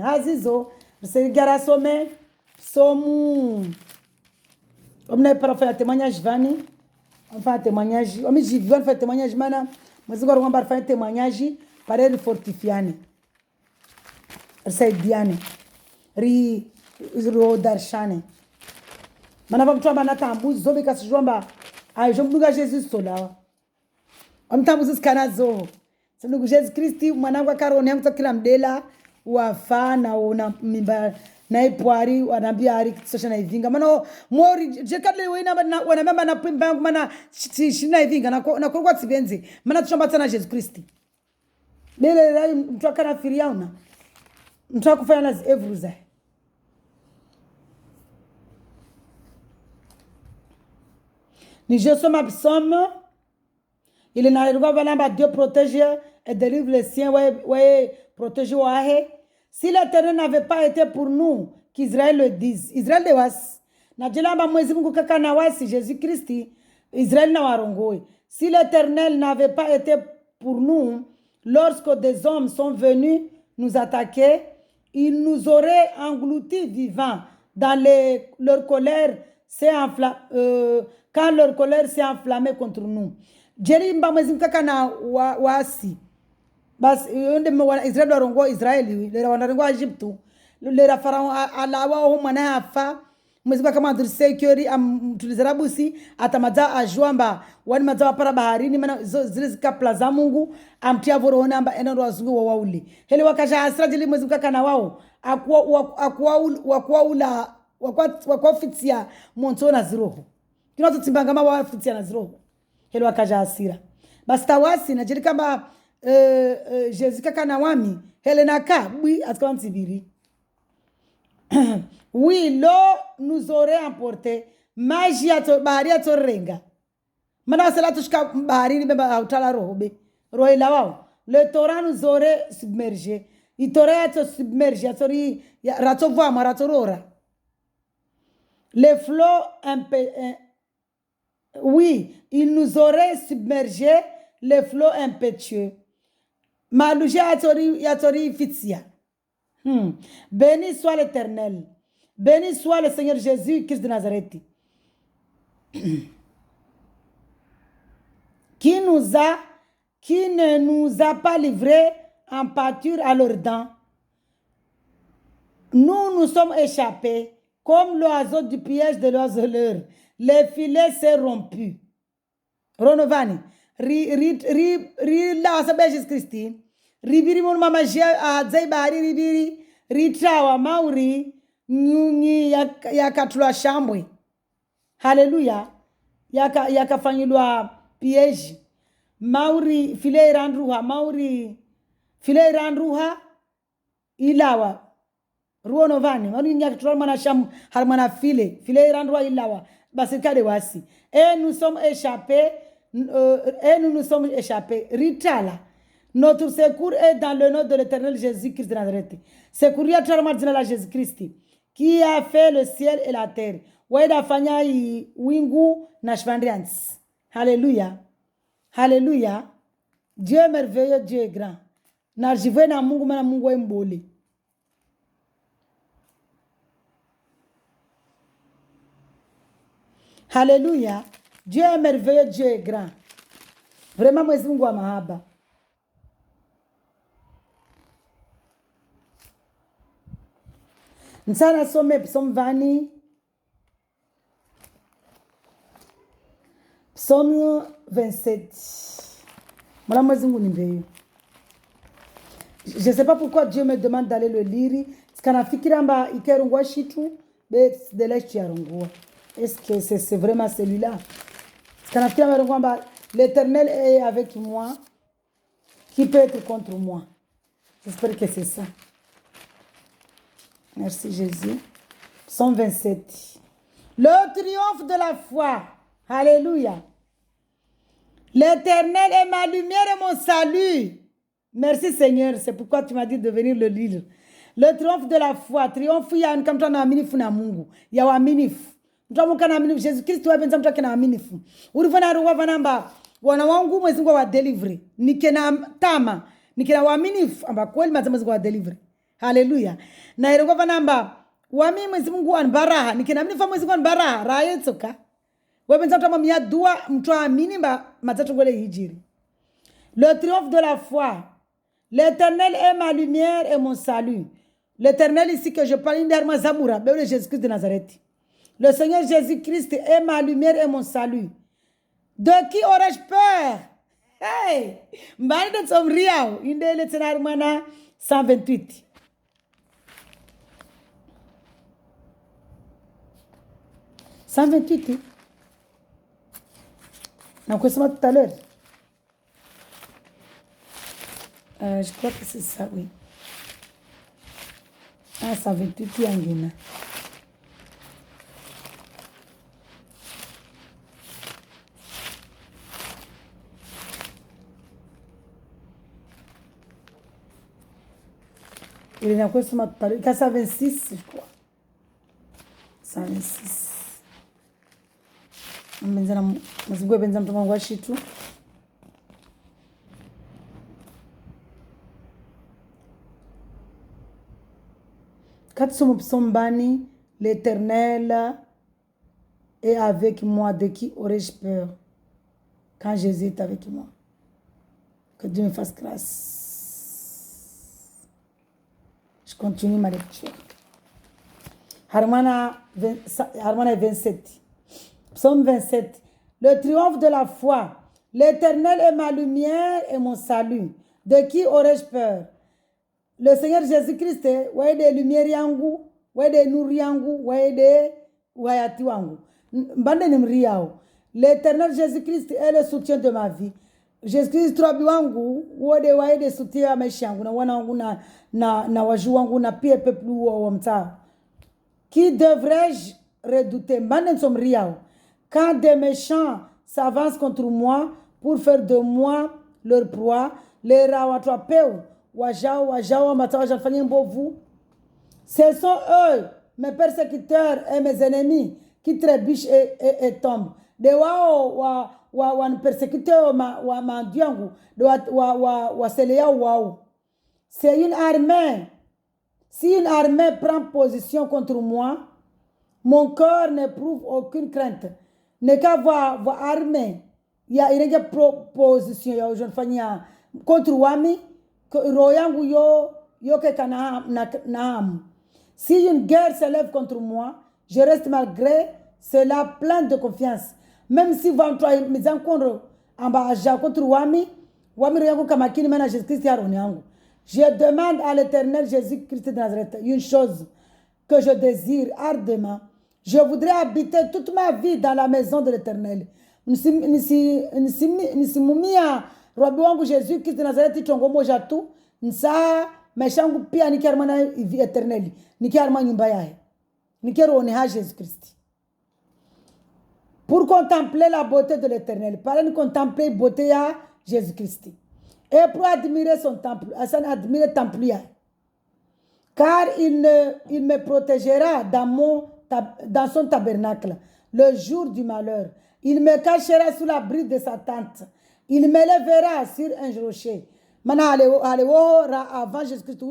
Azizo, c'est gara sommet, somu. On n'a pas fait un témoignage vani. On fait un témoignage. On fait un témoignage mana. Mais on va faire un témoignage par elle fortifiane. C'est diane. Ri rodarshane. Mana va mtwa mana tambu zobe kasijomba. Ai jombuga Jesus sola. Amtambu skanazo. Ndugu Yesu Kristi mwanangu akarone yangu kila mdela wafana una mimba na ipwari wanambia ari kisosha na ivinga maana mori jekadle wana mama na pimba yangu maana shina ivinga na kwa tsivenzi maana tushamba sana Yesu Kristi lele rai mtu akana firiauna mtu akufanya na evruza ni je soma psaume. Il est dans Dieu protège et délivre les siens, ouais, protège. Si l'Éternel n'avait pas été pour nous, qu'Israël le dise. Israël de wasi. Na jilamba mwezi Mungu kaka na wasi Jésus Christ. Israël na warongoe. Si l'Éternel n'avait pas été pour nous, lorsque des hommes sont venus nous attaquer, il nous aurait engloutis vivants dans leur colère quand leur colère s'est enflammée contre nous. Jeri mba mwezi mkaka na wasi. Bas yonde Israel warongo Israeli, lera wanarongo Egyptu. Lera Farao alawa ho mwana afa. Mwezi kama tulisekeri tulizarabusi atamaza ajuamba wani maza para baharini mana zile zikapla za Mungu amtia vorona amba enero wazungu wa wauli. Hele wakaja asra jili mwezi mkaka na wao wakwa fitia monto na ziroho. Kinato timbanga ma wa fitia na ziroho. Hele wakaja asira. Basta wasi na jili kama Jésus kaka na wami hele naka bui atkawa tibiri. Oui, l'eau nous aurait emporté. Maji ya bahari ya torenga. Mana sala tushika bahari ni beba utala rohobe. Rohe la wao. Le torrent nous aurait submergé. Il t'aurait été submergé. Rato voama, rato rora. Les flots oui, il nous aurait submergé les flots impétueux. Malouja yatori fitia. Béni soit l'Éternel. Béni soit le Seigneur Jésus Christ de Nazareth. Qui ne nous a pas livrés en pâture à leurs dents. Nous sommes échappés comme l'oiseau du piège de l'oiseleur. Les filets s'est rompu. Ronovani. La sabe Jésus Christ. Ribiri mon mama a zai bari ribiri. Ritrawa mauri. Nyungi yakatulwa shambwe. Haleluya. Yakafanyilwa piège. Mauri file irandruha. Mauri file irandruha. Ilawa. Ruonovani. Mauri yakatulwa mana sham harmana file. File irandruha ilawa. Basika de wasi. Et nous sommes échappés. Ritala. Notre secours est dans le nom de l'Éternel Jésus-Christ de Nazareth. Secours ya taramadina la Jésus-Christ. Qui a fait le ciel et la terre. Weda fanya wingu na shvandrians. Alléluia. Alléluia. Dieu est merveilleux, Dieu est grand. Narjive na Mungu mana Mungu mbole. Alléluia. Dieu est merveilleux, Dieu est grand. Vraiment mwezi Mungu wa mahaba. Nsana some psalm vani. Psalm 27. Mwana mwezi Mungu ni mbeyo. Je ne sais pas pourquoi Dieu me demande d'aller le lire. Skanafikira mba ikerungwa shitu. Be de l'estu yarungwa. Est-ce que c'est vraiment celui-là? Skanafikira mba l'Éternel est avec moi. Qui peut être contre moi? J'espère que c'est ça. Merci Jésus. Psaume 27. Le triomphe de la foi. Alléluia. L'Éternel est ma lumière et mon salut. Merci Seigneur. C'est pourquoi tu m'as dit de venir le lire. Le triomphe de la foi. Triomphe ya nikamtoa na aminifu na Mungu. Ya waaminifu. Mtu muka na aminifu. Jésus Christ wewe benza mtu na aminifu. Ulifanya roho vanamba wana wangu mwezi Mungu wa delivery. Nikena tama. Nikena waaminifu amba kweli mazamezi wa delivery. Haleluya. Na irongo vanamba wami mwezi Mungu anbaraha. Nikena aminifu mwezi Mungu anbaraha. Raye tsoka. Wewe benza mtu mia dua mtu amini mba matatu ngole hijiri. Le triomphe de la foi. L'Éternel est ma lumière et mon salut. L'Éternel ici que je parle derrière Zamoura, le Jésus-Christ de Nazareth. Le Seigneur Jésus-Christ est ma lumière et mon salut. De qui aurais-je peur? Hey! Mbani de Tsomriao, inde le Tsenarmana 128. On a tout à l'heure. Je crois que c'est ça, oui. Ah, 128 yangina. Il y a quoi ce matin? 126, je crois. 126. Mbenzana mazingwe benza mtu wangu washitu. Katsumu psombani, l'Éternel est avec moi. De qui aurais-je peur quand Jésus est avec moi? Que Dieu me fasse grâce. Je continue ma lecture. Harmana 27. Psaume 27. Le triomphe de la foi. L'Éternel est ma lumière et mon salut. De qui aurais-je peur? Le Seigneur Jésus-Christ, ouais de lumière yangu, ouais de nuru yangu, ouais de wayati wangu. Mbande nimriao. L'Éternel Jésus-Christ est le soutien de ma vie. Jésus-Christ trobi wangu, ouais de soutien à maisha yangu, na wana wangu na waju wangu na pia peuple wa mtaa. Qui devrais-je redouter? Mbande nsomriao. Quand des méchants s'avancent contre moi pour faire de moi leur proie, les rawatwapeu wajao matawajafanya mbovu. Ce sont eux, mes persécuteurs et mes ennemis, qui trébuchent et tombent. De wao wa persécuteur wa mandiangu, de wa selea wao. C'est une armée. Si une armée prend position contre moi, mon cœur n'éprouve aucune crainte. Ne qu'à voir armée, il y a une proposition, il y a une fanya contre wami, royangu yo ke naam. Si une guerre s'élève contre moi, je reste malgré cela plein de confiance. Même si vous avez mes encontres en bas contre wami royangu kamakini mana Jésus-Christ yangu. Je demande à l'Éternel Jésus-Christ de Nazareth une chose que je désire ardemment. Je voudrais habiter toute ma vie dans la maison de l'Éternel. Nisimumia Robi wangu Jésus-Christ de Nazareth tongo moja tu. Nsa meshangu pia nikiarma na vie éternelle. Nikiarma nyumba yae. Nikiarone ha Jésus-Christ. Pour contempler la beauté de l'Éternel. Parlez contempler la beauté de Jésus-Christ. Et pour admirer son temple, admirer le temple. Car il me protégera dans son tabernacle le jour du malheur. Il me cachera sous l'abri de sa tente. Il m'élèvera sur un rocher. Maintenant, avant Jésus-Christ,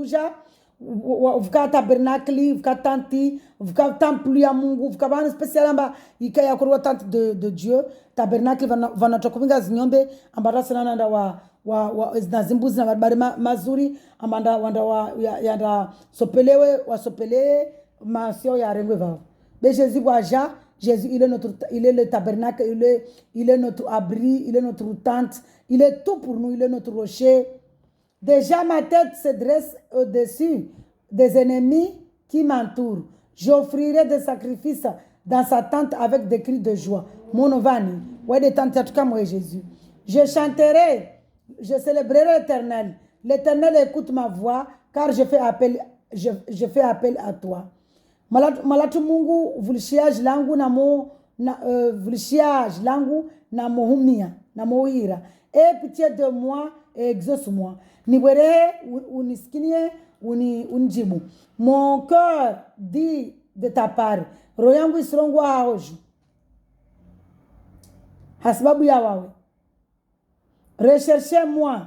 vuka tabernacle, vuka tente, vuka temple ya Mungu, vuka bana spécial amba ikaya kurwa tente de Dieu. Tabernacle vana tokuvinga zinyombe ambara sana nda wa zimbuzi na bari mazuri amanda wanda yanda sopelewe wasopele masio ya rengwe vao. Mais Jésus waja, Jésus il est le tabernacle, il est notre abri, il est notre tente, il est tout pour nous, il est notre rocher. Déjà ma tête se dresse au-dessus des ennemis qui m'entourent. J'offrirai des sacrifices dans sa tente avec des cris de joie. Mon ovani, ouais des tentes en tout cas moi Jésus. Je chanterai, je célébrerai l'Éternel. L'Éternel écoute ma voix car je fais appel à toi. Malatu Mungu vulishia langu na mohumia na moira. Aie pitié de moi et exauce-moi. Niwere uniskinie unijibu. Mon cœur dit de ta part. Royangu isrongo haoju. Hasbabu ya wawe. Recherchez-moi.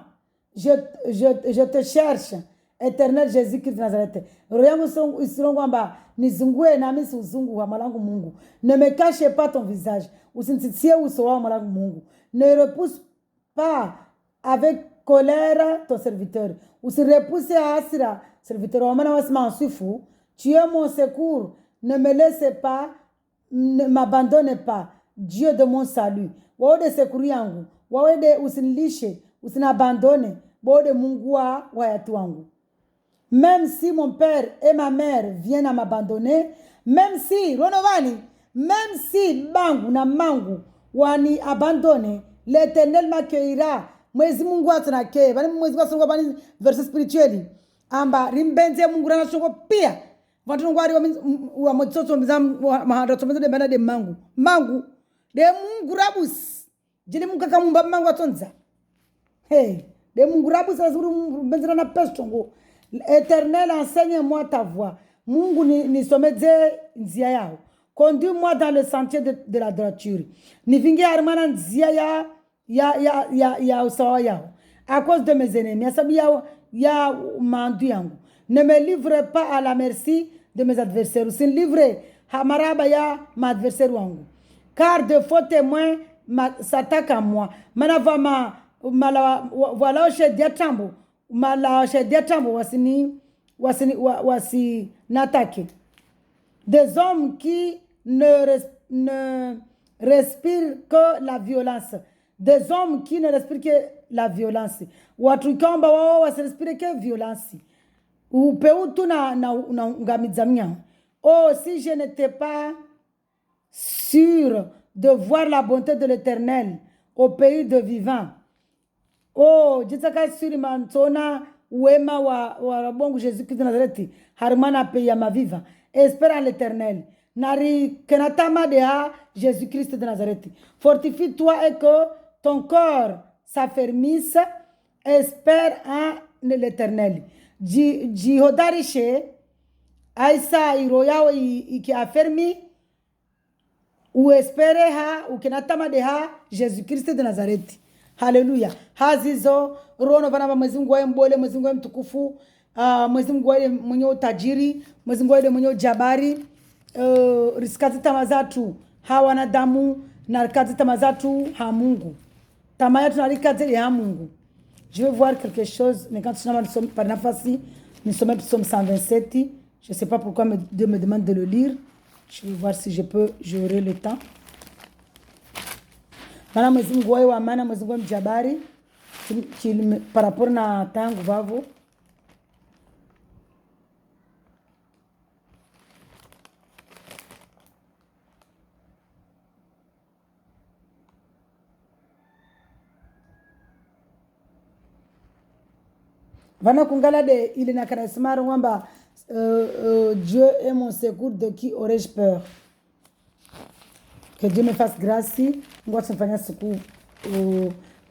Je te cherche. Éternel Jésus-Christ de Nazareth. Royangu isrongo amba. Nizungue na misi uzungu wa malangu Mungu. Ne me cache pas ton visage. Usinitisie uso wa malangu Mungu. Ne repousse pas avec colère ton serviteur. Ou se repousser à Asira, serviteur. Tu es mon secours. Ne me laissez pas, ne m'abandonne pas. Dieu de mon salut. Wawede sekuri yangu. Wawede usinilishe, usinabandone. Wawede Mungu wa wayatu wangu. Même si mon père et ma mère viennent à m'abandonner, même si, Ronovani, même si bangu na mangu wani abandonne, l'Éternel m'accueillera. Mwezi Mungu atanake, bani mwezi wa songo bani verset spiritueli. Amba rimbenze Mungu na songo pia. Vantu ngwari wa motsoto mzam mahanda tomezo de bana de mangu. Mangu de Mungu rabus. Jili Mungu kakamumba mangu atonza. Hey, de Mungu rabus azuru benzera na pestongo. Éternel, enseigne-moi ta voix. Mungu nisomeze njia yao. Conduis-moi dans le sentier de la droiture. Nivingi armana nzia ya usawa yao. À cause de mes ennemis. Ya mandu yangu. Ne me livre pas à la merci de mes adversaires. Sin livre hamaraba ya ma adversaire wangu. Car de faux témoins s'attaquent à moi. Manavama voilà chez Diatambo. Mala chez Diatambo wasi n'attaque. Des hommes qui ne respirent que la violence. Des hommes qui ne respirent que la violence. Watu kamba wao wasirespire que violence. Upeutu na ngamizamia. Oh, si je n'étais pas sûr de voir la bonté de l'Éternel au pays de vivants. Oh, jitaka suri mantona wema wa bongo Jésus-Christ de Nazareth. Harmana pays ma viva. Espère en l'Éternel. Nari kenatama deha Jésus-Christ de Nazareth. Fortifie-toi et que ton corps s'affermisse. Espère en l'Éternel. Jihodarishe aisa iroyao iki affermi ou espere ha ou kenatama deha Jésus-Christ de Nazareth. Haleluya. Hazizo rono vana Mwenyezi Mungu mbole, Mwenyezi Mungu mtukufu, Mwenyezi Mungu mwenye utajiri, Mwenyezi Mungu mwenye jabari, riskati tamazatu hawana damu na rikati tamazatu ha Mungu. Tamayatu na rikati ya Mungu. Je vais voir quelque chose, mais quand tu n'as pas par nafasi, nous sommes au psaume 127. Je ne sais pas pourquoi Dieu me demande de le lire. Je vais voir si j'aurai le temps. Mana Mwenyezi Mungu wa amana, Mwenyezi Mungu mjabari par rapport na tangu vavo. Vana kungala de il na kanasmara ngamba Dieu est mon secours, de qui aurais-je peur? Que Dieu me fasse grâce. Ngoa tufanya siku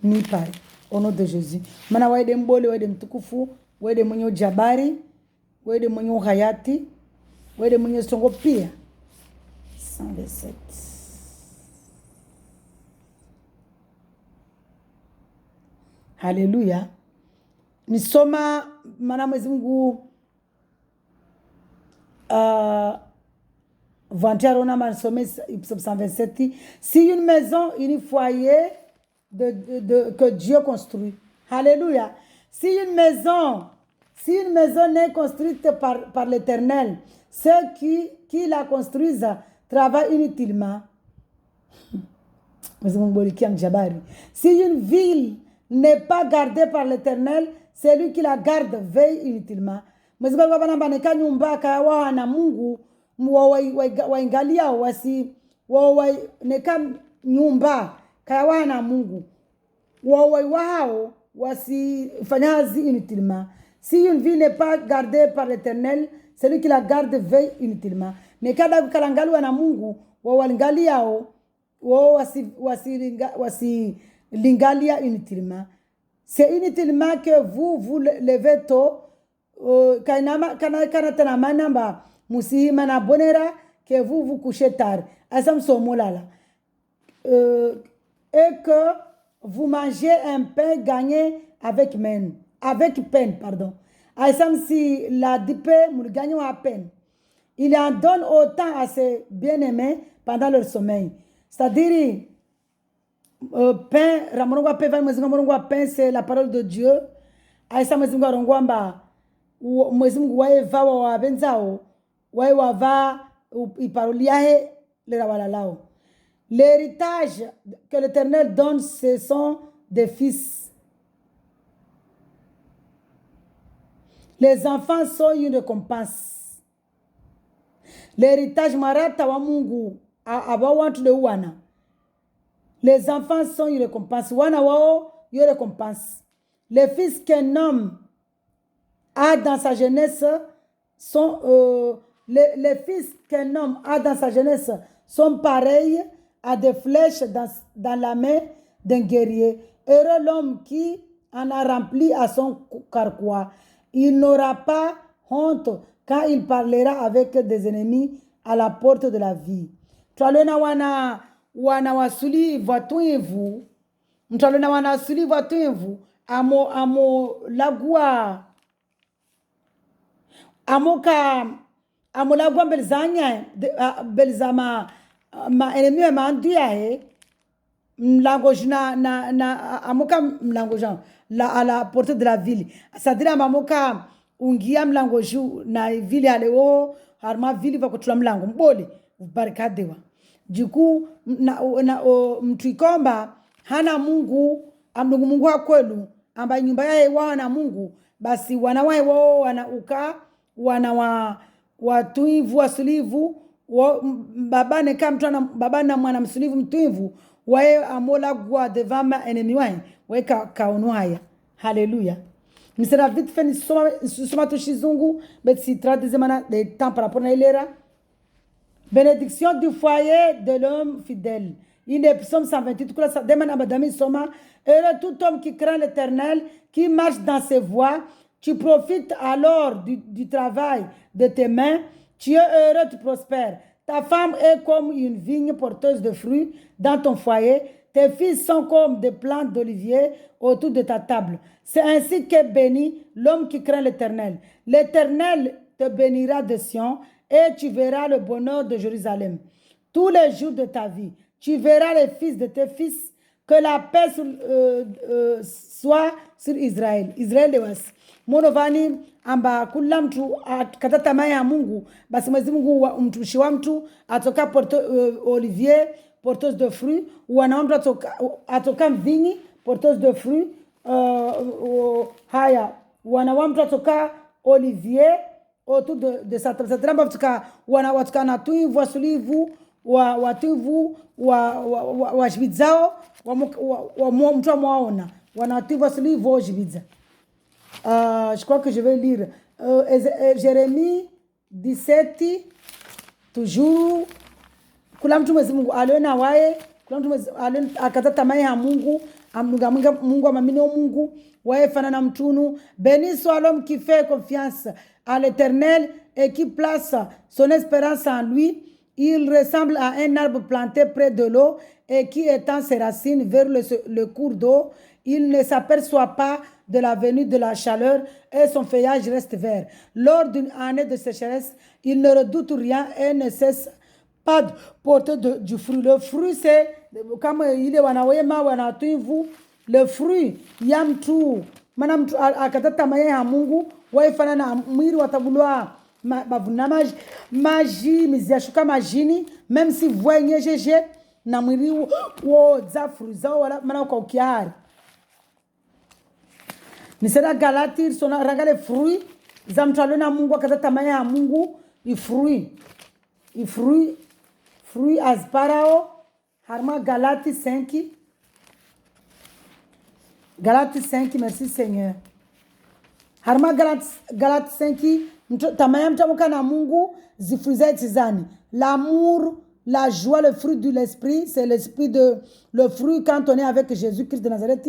ni pale. Au nom de Jésus. Mana waide mbole, waide mtukufu, waide mwenye jabari, waide mwenye hayati, waide mwenye songo pia. 127. Haleluya. Nisoma mana Mwenyezi Mungu Psaume 127. Si une maison, une foyer que Dieu construit. Alléluia. Si une maison n'est construite par l'Éternel, ceux qui la construisent travaillent inutilement. Si une ville n'est pas gardée par l'Éternel, celui qui la garde veille inutilement. Waingalia neka nyumba kaya na Mungu wao wasifanyazi inutilement. Si une vie n'est pas gardée par l'Éternel, celui qui la garde veille inutilement. Neka da kalangalu na Mungu walingalia lingalia inutilement. C'est inutilement que vous levez tôt kana tena manamba musihima na bonera que vous couchez tard. Asam somolala. Et que vous mangez un pain gagné avec peine, pardon. Asam si la dipe nous gagnons à peine. Il en donne autant à ses bien-aimés pendant leur sommeil. C'est-à-dire pain, pain, c'est la parole de Dieu. Asam mwezingu rongwamba mwezingu waeva wa benzao wava iparuliahe le rawalalao. L'héritage que l'Éternel donne, ce sont des fils. Les enfants sont une récompense. L'héritage marata wa Mungu abawantu de wana. Les enfants sont une récompense. Wana wao une récompense. Les fils qu'un homme a dans sa jeunesse sont les fils qu'un homme a dans sa jeunesse sont pareils à des flèches dans la main d'un guerrier. Heureux l'homme qui en a rempli à son carquois. Il n'aura pas honte quand il parlera avec des ennemis à la porte de la vie. twalona wana wasulivu watuivu mtwalona wana wasulivu watuivu amo lagua lagua mbelizanya belizama enemi ya mandu yae mlango na amoka mlango Jean à la portée de la ville c'est-à-dire amoka ungia mlango juu na ville aleo harma ville va kutula mlango mbole barikadewa jiku mtu ikomba hana Mungu amdungu Mungu wa kwelu ambaye nyumba yae wana Mungu basi wana wae wao wana watuivu wasulivu babane kama babana mwana msulivu mtuivu wae amola gwa devama enemi wae kaonu haya. Haleluya. Misera vite fait nisoma tu shizungu bet si traduise mana de temps par rapport na ilera. Bénédiction du foyer de l'homme fidèle. Il est psaume 128 kula sa demana abadami soma heureux tout homme qui craint l'Éternel, qui marche dans ses voies. Tu profites alors du travail de tes mains. Tu es heureux, tu prospères. Ta femme est comme une vigne porteuse de fruits dans ton foyer. Tes fils sont comme des plantes d'olivier autour de ta table. C'est ainsi qu'est béni l'homme qui craint l'Éternel. L'Éternel te bénira de Sion et tu verras le bonheur de Jérusalem. Tous les jours de ta vie, tu verras les fils de tes fils. Que la paix soit sur Israël. Israël de was. Monovani amba kula mtu katata maya Mungu basi Mwenyezi Mungu mtumishi wa mtu atoka olivier porteuse de fruits wana mtu atoka vingi porteuse de fruits haya wana mtu atoka olivier autour de sa tramba atoka wana watoka na tuivu wasulivu watuivu wa jibizao wa mtu amwaona wana tuivu wasulivu wa jibiza. Je crois que je vais lire Jérémie 17 toujours kula mtu Mwenyezi Mungu aliona wae kula mtu akatata mai ya Mungu amdunga Mungu amamini wa Mungu wae fanana mtunu. Béni soit l'homme qui fait confiance à l'Éternel et qui place son espérance en lui. Il ressemble à un arbre planté près de l'eau et qui étend ses racines vers le cours d'eau. Il ne s'aperçoit pas de la venue de la chaleur et son feuillage reste vert. Lors d'une année de sécheresse, il ne redoute rien et ne cesse pas de porter du fruit. Le fruit, c'est comme il est wanawema wanatuivu. Le fruit, yamtu mana mtu akatata maya ya Mungu waifana na mwili watabulwa bavuna maji miziashuka majini même si voye jeje na mwili wo za fruit zao wala mana kwa ukiari. Nisera Galati sona rangale fruit za mtu na Mungu akatata maya ya Mungu fruit asparao harma Galati 5 merci Seigneur. Harma Galati 5 tamaya mtamuka na Mungu zifruiza tizani. L'amour, la joie, le fruit de l'esprit, c'est le fruit quand on est avec Jésus-Christ de Nazareth.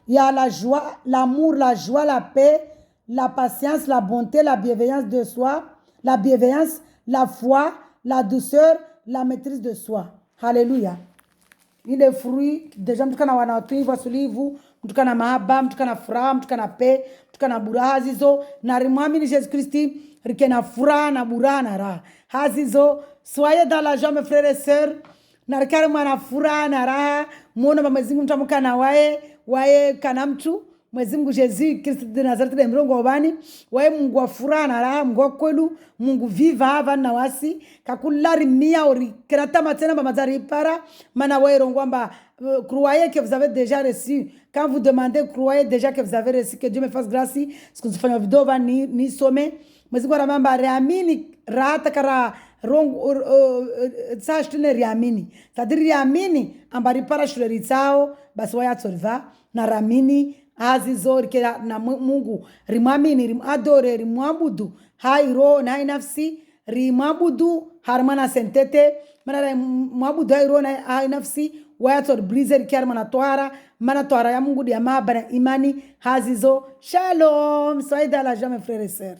Il y a la joie, l'amour, la joie, la paix, la patience, la bonté, la bienveillance de soi, la bienveillance, la foi, la douceur, la maîtrise de soi. Alléluia. Il est fruit déjà mtukana wanatuivu wasulivu, mtukana mahaba, mtukana furaha, mtukana paix, mtukana buraha zizo na rimwamini Jésus Christ rikena furaha na buraha na raha. Hazizo soyez dans la joie mes frères et sœurs. Na rikari mwana furaha na raha, muona Mwenyezi Mungu mtamukana wae kana mtu Mwenyezi Mungu Jésus Christ de Nazareth de mrongo wabani wae Mungu wa furaha na raha, Mungu wa kwelu, Mungu viva hava na wasi kakulari mia ori kerata matena mamazari para mana wae rongwamba croyez que vous avez déjà reçu. Quand vous demandez, croyez déjà que vous avez reçu. Que Dieu me fasse grâce. Ce que vous faites vidéo va ni sommet. Mais si vous avez reamini rata kara rong sa shtune reamini. C'est-à-dire reamini ambari para shule ritao basi waya tsolva na ramini azizori ke na Mungu rimamini rimadore rimwabudu hairo na nafsi rimwabudu harmana sentete mana mwabudu hairo na nafsi wayator blizzard kiar mana toara ya Mungu dia mabana imani hazizo. Shalom, soyez dans la joie mes frères et sœurs.